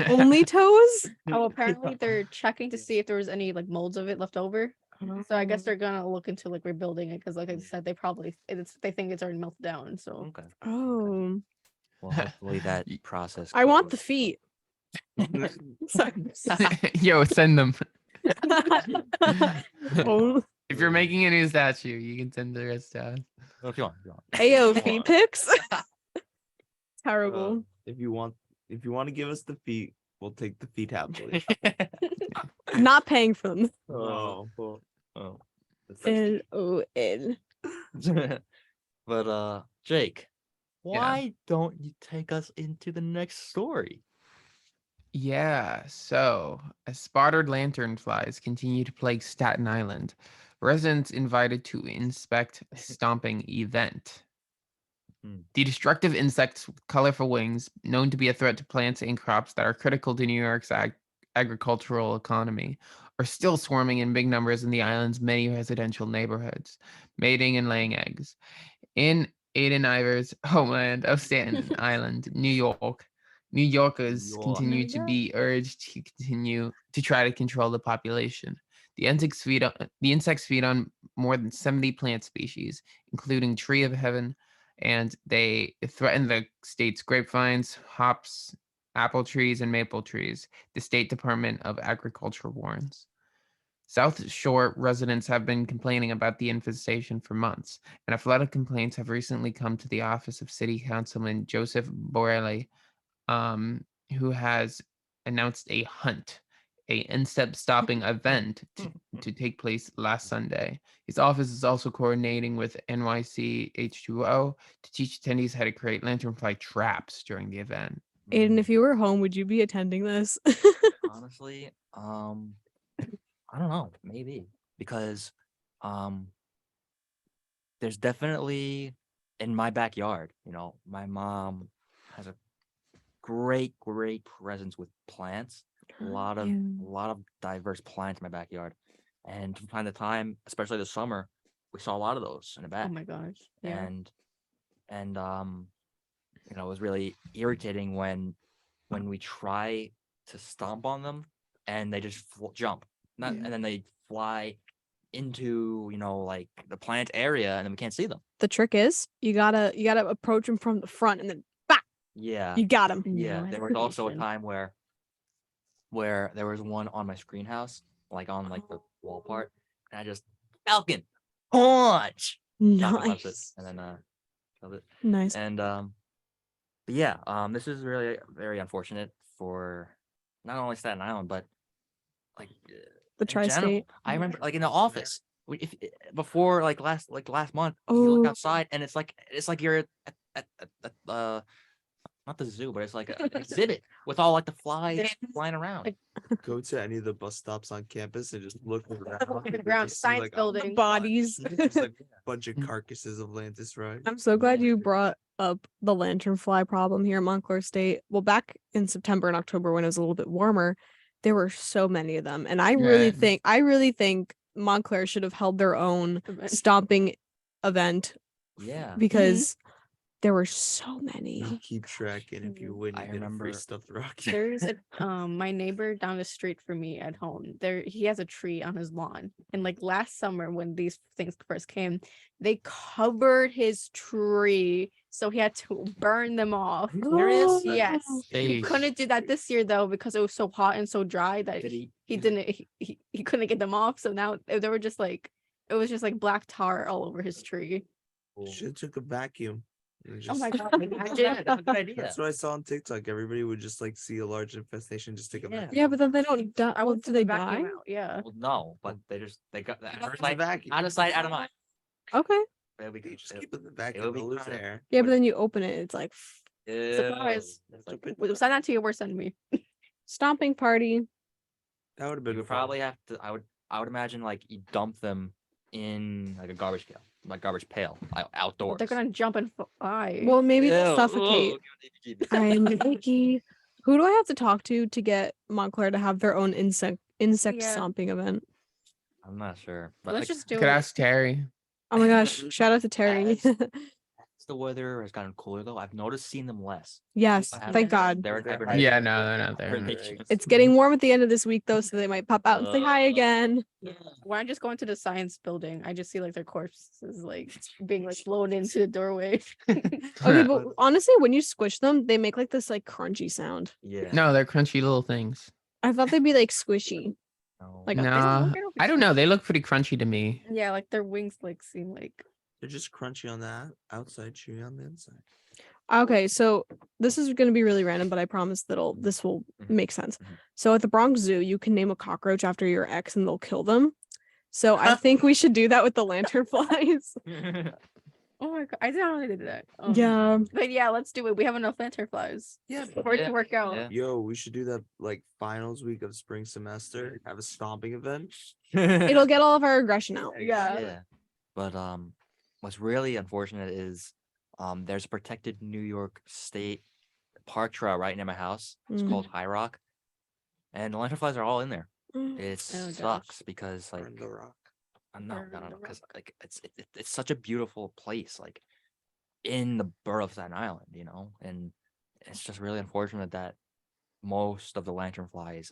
only toes? Oh, apparently they're checking to see if there was any like molds of it left over. So I guess they're gonna look into like rebuilding it because, like I said, they think it's already melted down. So Okay. Oh. Well, hopefully that process. I want the goes- feet. Sorry. Yo, send them. Oh. If you're making a new statue, you can send the rest to us. Oh, if you want, if you want. Ayo, feet pics. Terrible. If you want to give us the feet, we'll take the feet happily. Not paying for them. Oh, Oh. L-O-N. But Jake, Yeah. why don't you take us into the next story? Yeah, so as spotted lanternflies continue to plague Staten Island, residents invited to inspect stomping event. Hmm. The destructive insects with colorful wings, known to be a threat to plants and crops that are critical to New York's agricultural economy, are still swarming in big numbers in the island's many residential neighborhoods, mating and laying eggs. In Aidan Ivers' homeland of Staten Island, New York, New Yorkers York. continue New to York. be urged to continue to try to control the population. The insects feed on more than 70 plant species, including tree of heaven, and they threaten the state's grapevines, hops, apple trees, and maple trees, the State Department of Agriculture warns. South Shore residents have been complaining about the infestation for months, and a flood of complaints have recently come to the office of City Councilman Joseph Borelli, who has announced a hunt, a instep stopping event to take place last Sunday. His office is also coordinating with NYC H2O to teach attendees how to create lanternfly traps during the event. Aiden, if you were home, would you be attending this? Honestly, I don't know, maybe because there's definitely in my backyard, my mom has a great presence with plants. A lot of diverse plants in my backyard. And from time to time, especially this summer, we saw a lot of those in the back. oh my gosh. Yeah. And it was really irritating when we try to stomp on them and they just jump, and then they fly into like the plant area and then we can't see them. The trick is you gotta approach them from the front and then bah, Yeah. You got him. Yeah. No There was also a hesitation. time where there was one on my screen house, like on like the wall part, and I just Falcon punch. Falcon punched it, Nice. and then killed it. Nice. And but yeah, this is really very unfortunate for not only Staten Island, but like The in general. tri-state. I remember like in the office, if before last month, you look Oh. outside and it's like you're at not the zoo, but it's like an exhibit with all like the flies Yeah. flying around. Like, Go to any of the bus stops on campus and just look around. Look at the and ground, just see, science like, a building. Bodies. Just like a bunch of carcasses of Lantis, right? I'm so glad you brought up the lanternfly problem here in Montclair State. Well, back in September and October when it was a little bit warmer, there were so many of them. And I really think Montclair should have held their own Event. stomping event Yeah. because there were so many. You keep track, and if you win, I you get a remember- free stuffed rocket. There's my neighbor down the street from me at home. He has a tree on his lawn. And like last summer when these things first came, they covered his tree. So he had to burn them off. Serious? Yes. He Sheesh. couldn't do that this year though because it was so hot and so dry that Did he? he didn't he couldn't get them off. So now they were just like it was just like black tar all over his tree. Should have took a vacuum. and Oh my just- god, imagine. That's a good idea. That's what I saw on TikTok. Everybody would just like see a large infestation, just take a Yeah. vacuum. Yeah, but then they don't die. I Well, would do they vacuum die? out, yeah. Well, no, but they got that Keep out it of in the sight, vacuum. out of sight, out of mind. Okay. It'll be, You just it'll- keep it in the it'll vacuum. be It'll lose kind of- air. Yeah, but then you open it, it's like Surprise. Ew. It's Like, like- Well, send that to your worst enemy. stomping party. That would have You been would fun. probably have to. I would imagine like you dump them in like a garbage pail, outdoors. They're gonna jump and fly. Well, maybe they'll Ew, suffocate. ugh, give me the I'm icky. Who do I have to talk to get Montclair to have their own insect Yeah. stomping event? I'm not sure, but let's like, just do Could it. ask Terry. Oh my gosh! Shout out to Terry. as the weather has gotten cooler though, I've noticed seeing them less. Yes, I haven't- thank God. They're in They're hibernation. Yeah, no, they're not there. Hibernation. It's getting warm at the end of this week though, so they might pop out and say hi again. When I just go into the science building, I just see like their corpses like being like blown into the doorway. Okay, but honestly, when you squish them, they make like this like crunchy sound. Yeah. No, they're crunchy little things. I thought they'd be like squishy. No. Like, Nah, I don't know. They look pretty crunchy to me. Yeah, like their wings like seem like They're just crunchy on the outside, chewy on the inside. Okay, so this is going to be really random, but I promise this will Mhm. make sense. Mhm. So at the Bronx Zoo, you can name a cockroach after your ex and they'll kill them. So I think we should do that with the lanternflies. oh my god, I didn't know they did that. Yeah. But yeah, let's do it. We have enough lanternflies Yeah. for it Yeah, to work out. yeah. Yo, we should do that like finals week of spring semester. Have a stomping event. It'll get all of our aggression out. Yeah. Yeah. But what's really unfortunate is there's a protected New York State park trail right near my house. It's Mm. called High Rock. And the lanternflies are all in there. It Oh, gosh. sucks because like Burn the rock. no, Burn the because like it's such a beautiful place, like in the borough of Staten Island, and it's just really unfortunate that most of the lanternflies,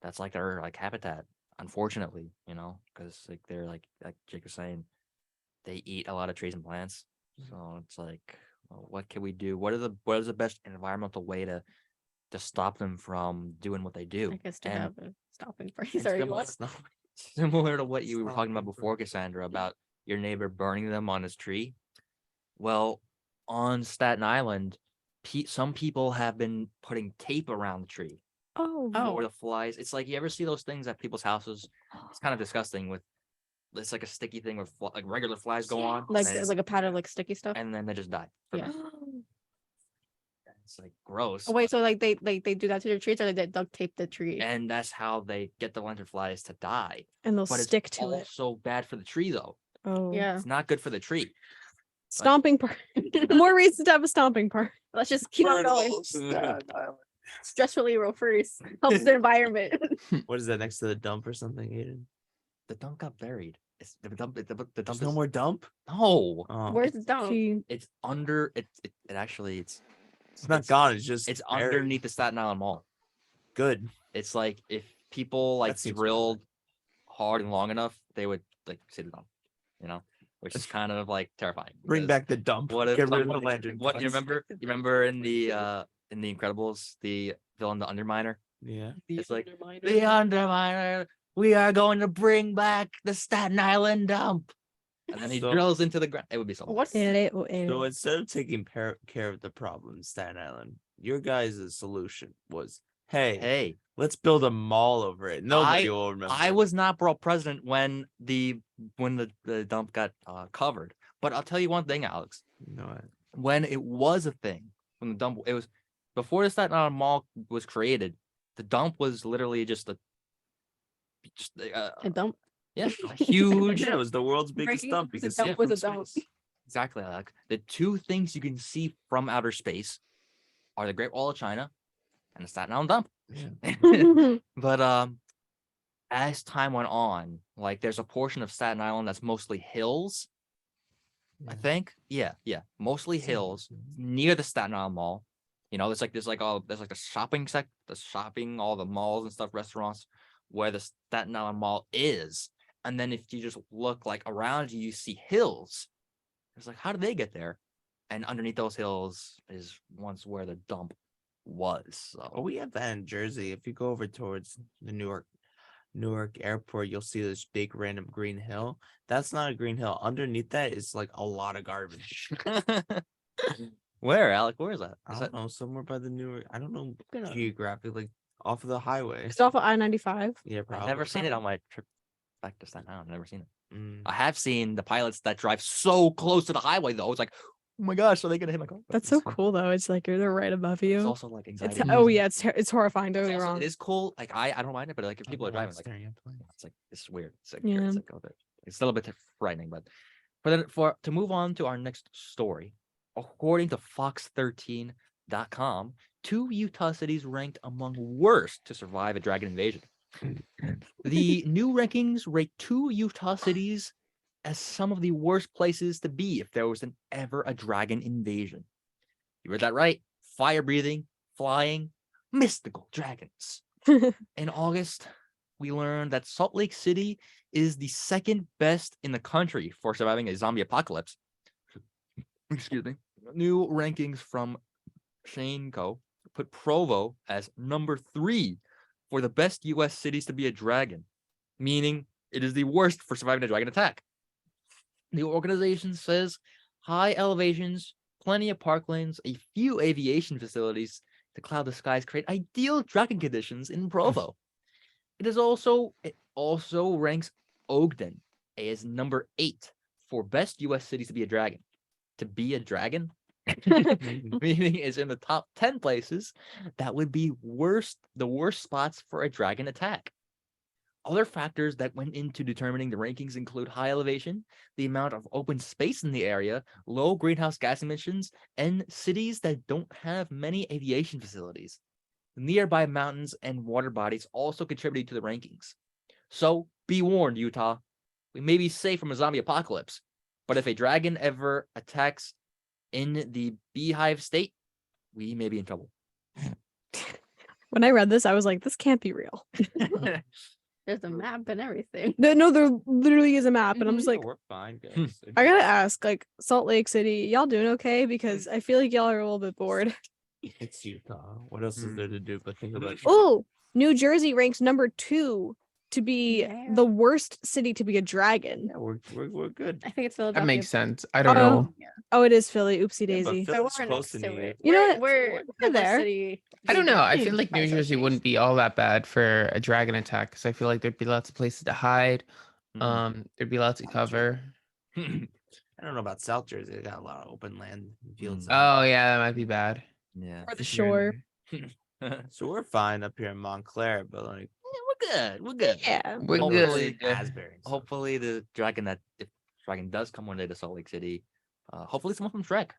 that's like their like habitat, unfortunately, because like they're like Jake was saying, they eat a lot of trees and plants. So it's like, well, what can we do? What is the best environmental way to stop them from doing what they do? I guess to And- have a stopping party. and Sorry, similar- what? similar to what you were talking about Stopping before, Cassandra, about your neighbor burning them on his tree. Well, on Staten Island, some people have been putting tape around the tree Oh. for the flies. It's like, you ever see those things at people's houses? It's kind of disgusting. It's like a sticky thing where like regular flies go on, Like and, like a pad of like sticky stuff. and then they just die. Yeah. It's like gross. Oh, wait, so like they do that to their trees or they duct tape the tree? And that's how they get the lanternflies to die. And they'll But stick it's to it. also bad for the tree, though. Oh. Yeah. It's not good for the tree. Stomping party. More reasons to have a stomping party. Let's just keep on going. Stress reliever first. Helps the environment. What is that next to the dump or something, Aiden? The dump got buried. It's the dump. The dump There's is no more dump. No. Oh, Where's the dump? Gee. It's under. It actually. It's not gone. It's just it's buried. underneath the Staten Island Mall. Good. It's like if people like That seems drilled hard and long enough, they would like see the dump. which is kind of like terrifying. Bring because back the dump. What if Get rid of the somebody- lantern? What you funds. remember in the Incredibles, the villain, the Underminer? Yeah. It's like the Underminer. We are going to bring back the Staten Island dump, and then he So- drills into the ground. It would be so. What's So instead of taking care of the problem, Staten Island, your guys' solution was, hey, let's build a mall over it. Nobody will remember. I was not borough president when the dump got covered, but I'll tell you one thing, Alex. No, When it was a thing, when the dump, it was before the Staten Island Mall was created. The dump was literally just a dump? yeah, a huge. yeah, it was the world's biggest Breaking dump news, because the dump was a dump. Exactly, Alex. The two things you can see from outer space are the Great Wall of China and the Staten Island dump. Yeah. But as time went on, like there's a portion of Staten Island that's mostly hills. I Yeah. think, yeah, mostly hills near the Staten Island Mall. You know, there's like the shopping, all the malls and stuff, restaurants where the Staten Island Mall is. And then if you just look like around you, you see hills. It's like, how did they get there? And underneath those hills is once where the dump was. Oh, So we have that in Jersey. If you go over towards the Newark airport, you'll see this big random green hill. That's not a green hill. Underneath that is like a lot of garbage. where, Alec? Where is that? I Is don't that know, somewhere by the Newark. I don't know Gonna- geographically, like off of the highway. It's off of I-95. Yeah, I've probably. never seen it on my trip back to Staten Island. I've never seen it. Mm. I have seen the pilots that drive so close to the highway, though. It's like, oh my gosh, are they gonna hit my car? But That's so it's fun. cool though. It's like they're right above you. It's also like It's anxiety. oh yeah, it's horrifying. Don't It's get me also- wrong. It is cool. Like I don't mind it, but like if I people are don't like driving, like staring at planes. it's like it's weird. It's like, Yeah. it's like a little bit. It's a little bit frightening, but to move on to our next story, according to Fox13.com, 2 Utah cities ranked among worst to survive a dragon invasion. The new rankings rate 2 Utah cities as some of the worst places to be if there was ever a dragon invasion. You heard that right. Fire-breathing, flying, mystical dragons. In August, we learned that Salt Lake City is the second best in the country for surviving a zombie apocalypse. Excuse me. New rankings from Shane Co. put Provo as number 3 for the best U.S. cities to be a dragon, meaning it is the worst for surviving a dragon attack. The organization says high elevations, plenty of parklands, a few aviation facilities to cloud the skies create ideal dragon conditions in Provo. It also ranks Ogden as number 8 for best U.S. cities to be a dragon. To be a dragon, meaning is in the top 10 places that would be the worst spots for a dragon attack. Other factors that went into determining the rankings include high elevation, the amount of open space in the area, low greenhouse gas emissions, and cities that don't have many aviation facilities. Nearby mountains and water bodies also contributed to the rankings. So be warned, Utah. We may be safe from a zombie apocalypse, but if a dragon ever attacks in the Beehive State, we may be in trouble. When I read this, I was like, this can't be real. There's a map and everything. No, there literally is a map, and I'm just Yeah, like, we're fine, guys. I gotta ask, like, Salt Lake City, y'all doing okay? Because I feel like y'all are a little bit bored. It's Utah. What else is there to do but think about? Oh, New Jersey ranks number 2 to be Yeah. the worst city to be a dragon. Yeah, we're good. I think it's Philadelphia. That makes sense. I don't Oh, know. Oh, it is Philly. Oopsie Yeah, but daisy. Phil- But Philly's we're close next to to New it. York. You know what? We're We're there. City, I don't know. I feel like by New Jersey cities. wouldn't be all that bad for a dragon attack because I feel like there'd be lots of places to hide. There'd be lots to cover. I don't know about South Jersey. They got a lot of open land and fields. Oh yeah, that might be bad. Yeah. Or the If you're shore. in So we're fine up here in Montclair, but like We're good. We're good. Yeah. We're Hopefully, good. Asbury. and stuff. Hopefully the dragon if dragon does come one day to Salt Lake City, hopefully someone from Shrek,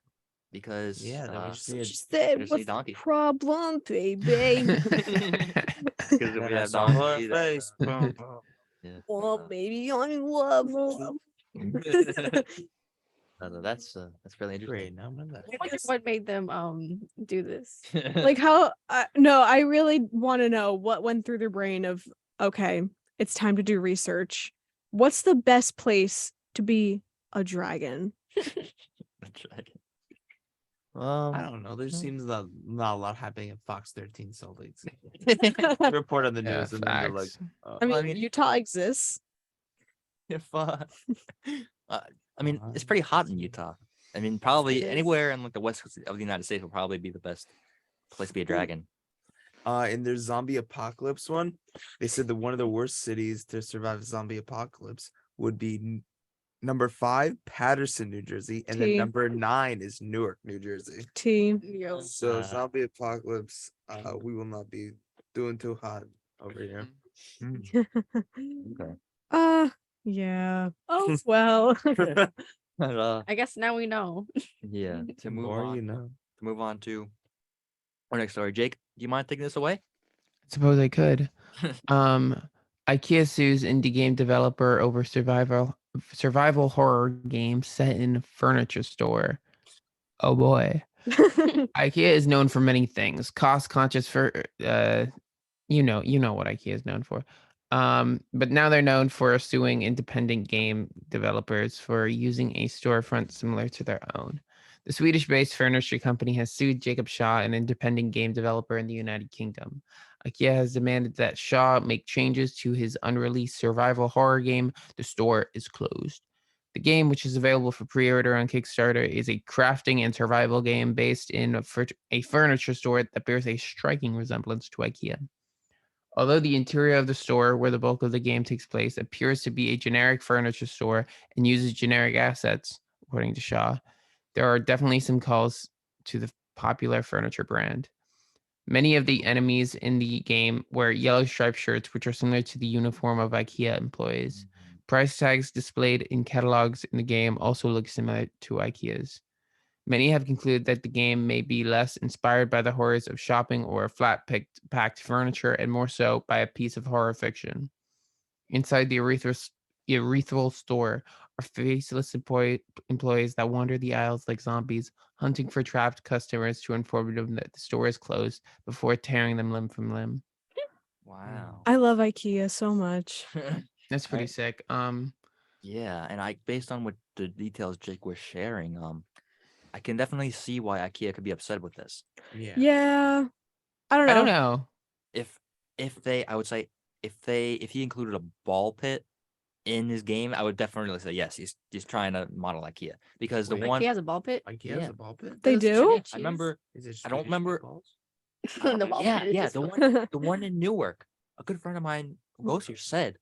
because Yeah, then we just need She a- said, Seriously, what's the donkey. problem, baby? because if Then we I have saw her donkey, face. Boom, boom. yeah. Oh, baby, I'm in love. That's really interesting. Great. Now I'm in that. I wonder what made them do this. Like how no, I really want to know what went through their brain of, okay, it's time to do research. What's the best place to be a dragon? I don't know. There seems not a lot happening in Fox 13 Salt Lake City. Report on the Yeah, news, and then they're like, facts. I mean, I mean- Utah exists. if I mean, it's pretty hot in Utah. I mean, probably It is. anywhere in like the west coast of the United States will probably be the best place to be a dragon. in their zombie apocalypse one, they said that one of the worst cities to survive a zombie apocalypse would be number 5, Patterson, New Jersey, and then T. number 9 is Newark, New Jersey. T. Yo. So Uh, zombie apocalypse, we will not be doing too hot over here. Okay. Yeah. Oh well. But, I guess now we know. yeah. To move More on. you know. To move on to our next story. Jake, do you mind taking this away? Suppose I could. IKEA sues indie game developer over survival horror game set in furniture store. Oh boy. IKEA is known for many things. Cost conscious for you know what IKEA is known for. But now they're known for suing independent game developers for using a storefront similar to their own. The Swedish-based furniture company has sued Jacob Shaw, an independent game developer in the United Kingdom. IKEA has demanded that Shaw make changes to his unreleased survival horror game. The store is closed. The game, which is available for pre-order on Kickstarter, is a crafting and survival game based in a furniture store that bears a striking resemblance to IKEA. Although the interior of the store, where the bulk of the game takes place, appears to be a generic furniture store and uses generic assets, according to Shaw, there are definitely some calls to the popular furniture brand. Many of the enemies in the game wear yellow striped shirts, which are similar to the uniform of IKEA employees. Price tags displayed in catalogs in the game also look similar to IKEA's. Many have concluded that the game may be less inspired by the horrors of shopping or flat-packed furniture and more so by a piece of horror fiction. Inside the urethral store are faceless employees that wander the aisles like zombies, hunting for trapped customers to inform them that the store is closed before tearing them limb from limb. Wow. I love IKEA so much. That's pretty Right. sick. Yeah, and based on what the details Jake was sharing, I can definitely see why IKEA could be upset with this. Yeah. I don't I don't know. know. I would say if he included a ball pit in his game, I would definitely say yes, he's trying to model IKEA because the Wait. Like one he has a ball pit. IKEA Yeah. has a ball pit. They Those do? chicken I remember Is it I don't Swedish remember- meatballs? The ball yeah, pit is yeah, just the one in Newark. A good friend of mine who goes here said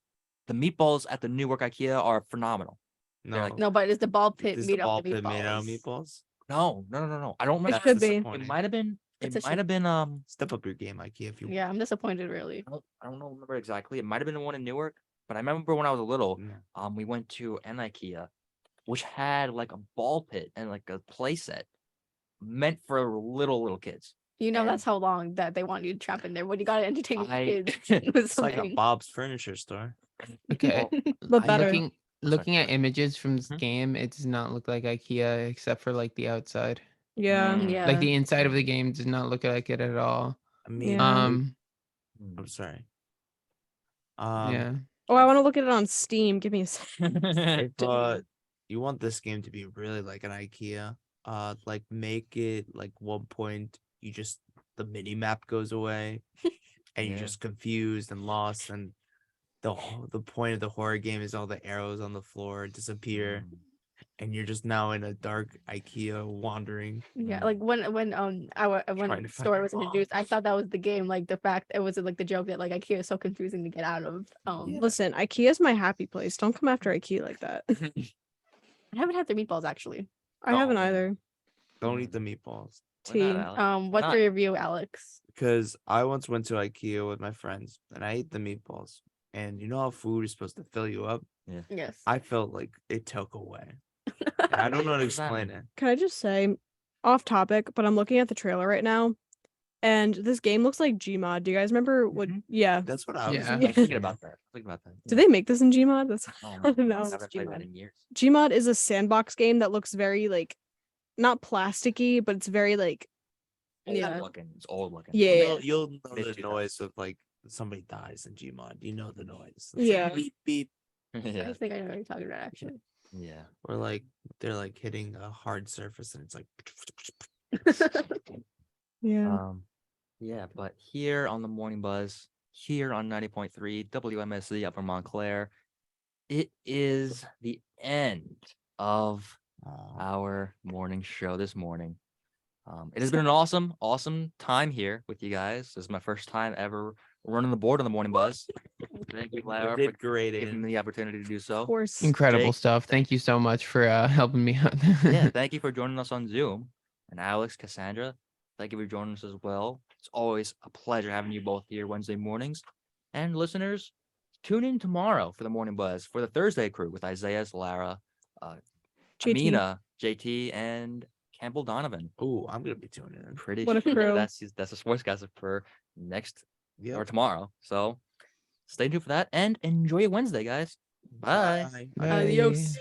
the meatballs at the Newark IKEA are phenomenal. No, like- No, but it's the ball pit is made the out ball of pit made out of meatballs. meatballs? No. I don't remember. It could be. It disappointing. might have been. It's It a might have been. Step up your game, IKEA. If you Yeah, I'm disappointed really. I don't know remember exactly. It might have been the one in Newark, but I remember when I was little. No. We went to an IKEA, which had like a ball pit and like a play set meant for little kids. You know And- that's how long that they want you to trap in there when you gotta entertain the I- kids with It's like a something. Bob's Furniture store. Okay. But I- better. Looking at images from this Mhm. game, it does not look like IKEA except for like the outside. Yeah. Mm. Yeah. Like the inside of the game does not look like it at all. I mean, Yeah. I'm sorry. Yeah. Oh, I want to look at it on Steam. Give me a second. If you want this game to be really like an IKEA, like make it like one point you just the mini map goes away and you're Yeah. just confused and lost, and the point of the horror game is all the arrows on the floor disappear Mm. and you're just now in a dark IKEA wandering. Yeah, Mm. like when when Trying when to the find story your was mom. introduced, I thought that was the game. Like the fact it was like the joke that like IKEA is so confusing to get out of. Listen, IKEA's my happy place. Don't come after IKEA like that. I haven't had their meatballs actually. I haven't No. either. Don't eat the meatballs. Why not, T. Alex? What's not? your review, Alex? Because I once went to IKEA with my friends and I ate the meatballs. And you know how food is supposed to fill you up? Yes. I felt like it took away. And I don't know how to What's that explain mean? it. Can I just say, off topic, but I'm looking at the trailer right now, and this game looks like Gmod. Do you guys remember what? Mhm. Yeah. That's what I was Yeah. I was thinking. thinking about that. Do they make this in Gmod? That's Oh, I don't know. I haven't played that in years. Gmod is a sandbox game that looks very like, not plasticky, but it's very like, Yeah. Old looking. It's old looking. yeah. You'll know the Mid-2000s. noise of like somebody dies in Gmod. You know the noise. It's Yeah. Beep beep. I Yeah. think I know what you're talking about actually. Yeah. Or like they're like hitting a hard surface and it's like Yeah. Yeah, but here on the Morning Buzz, here on 90.3 WMSC Upper Montclair, it is the end of our morning show this morning. It has been an awesome time here with you guys. This is my first time ever running the board on the Morning Buzz. Thank you, Lara, you for did great. giving me the opportunity to do Of so. course. Incredible Jake, stuff. Thank you so much for helping me out. Yeah, thank you for joining us on Zoom. And Alex, Cassandra, thank you for joining us as well. It's always a pleasure having you both here Wednesday mornings. And listeners, tune in tomorrow for the Morning Buzz for the Thursday crew with Isaiah, Lara, JT. Amina, JT, and Campbell Donovan. Oh, I'm gonna be tuning in. Pretty What a sure crew. that's a sportscaster for next or Yep. tomorrow. So stay tuned for that and enjoy your Wednesday, guys. Bye. Bye. Bye. Adios.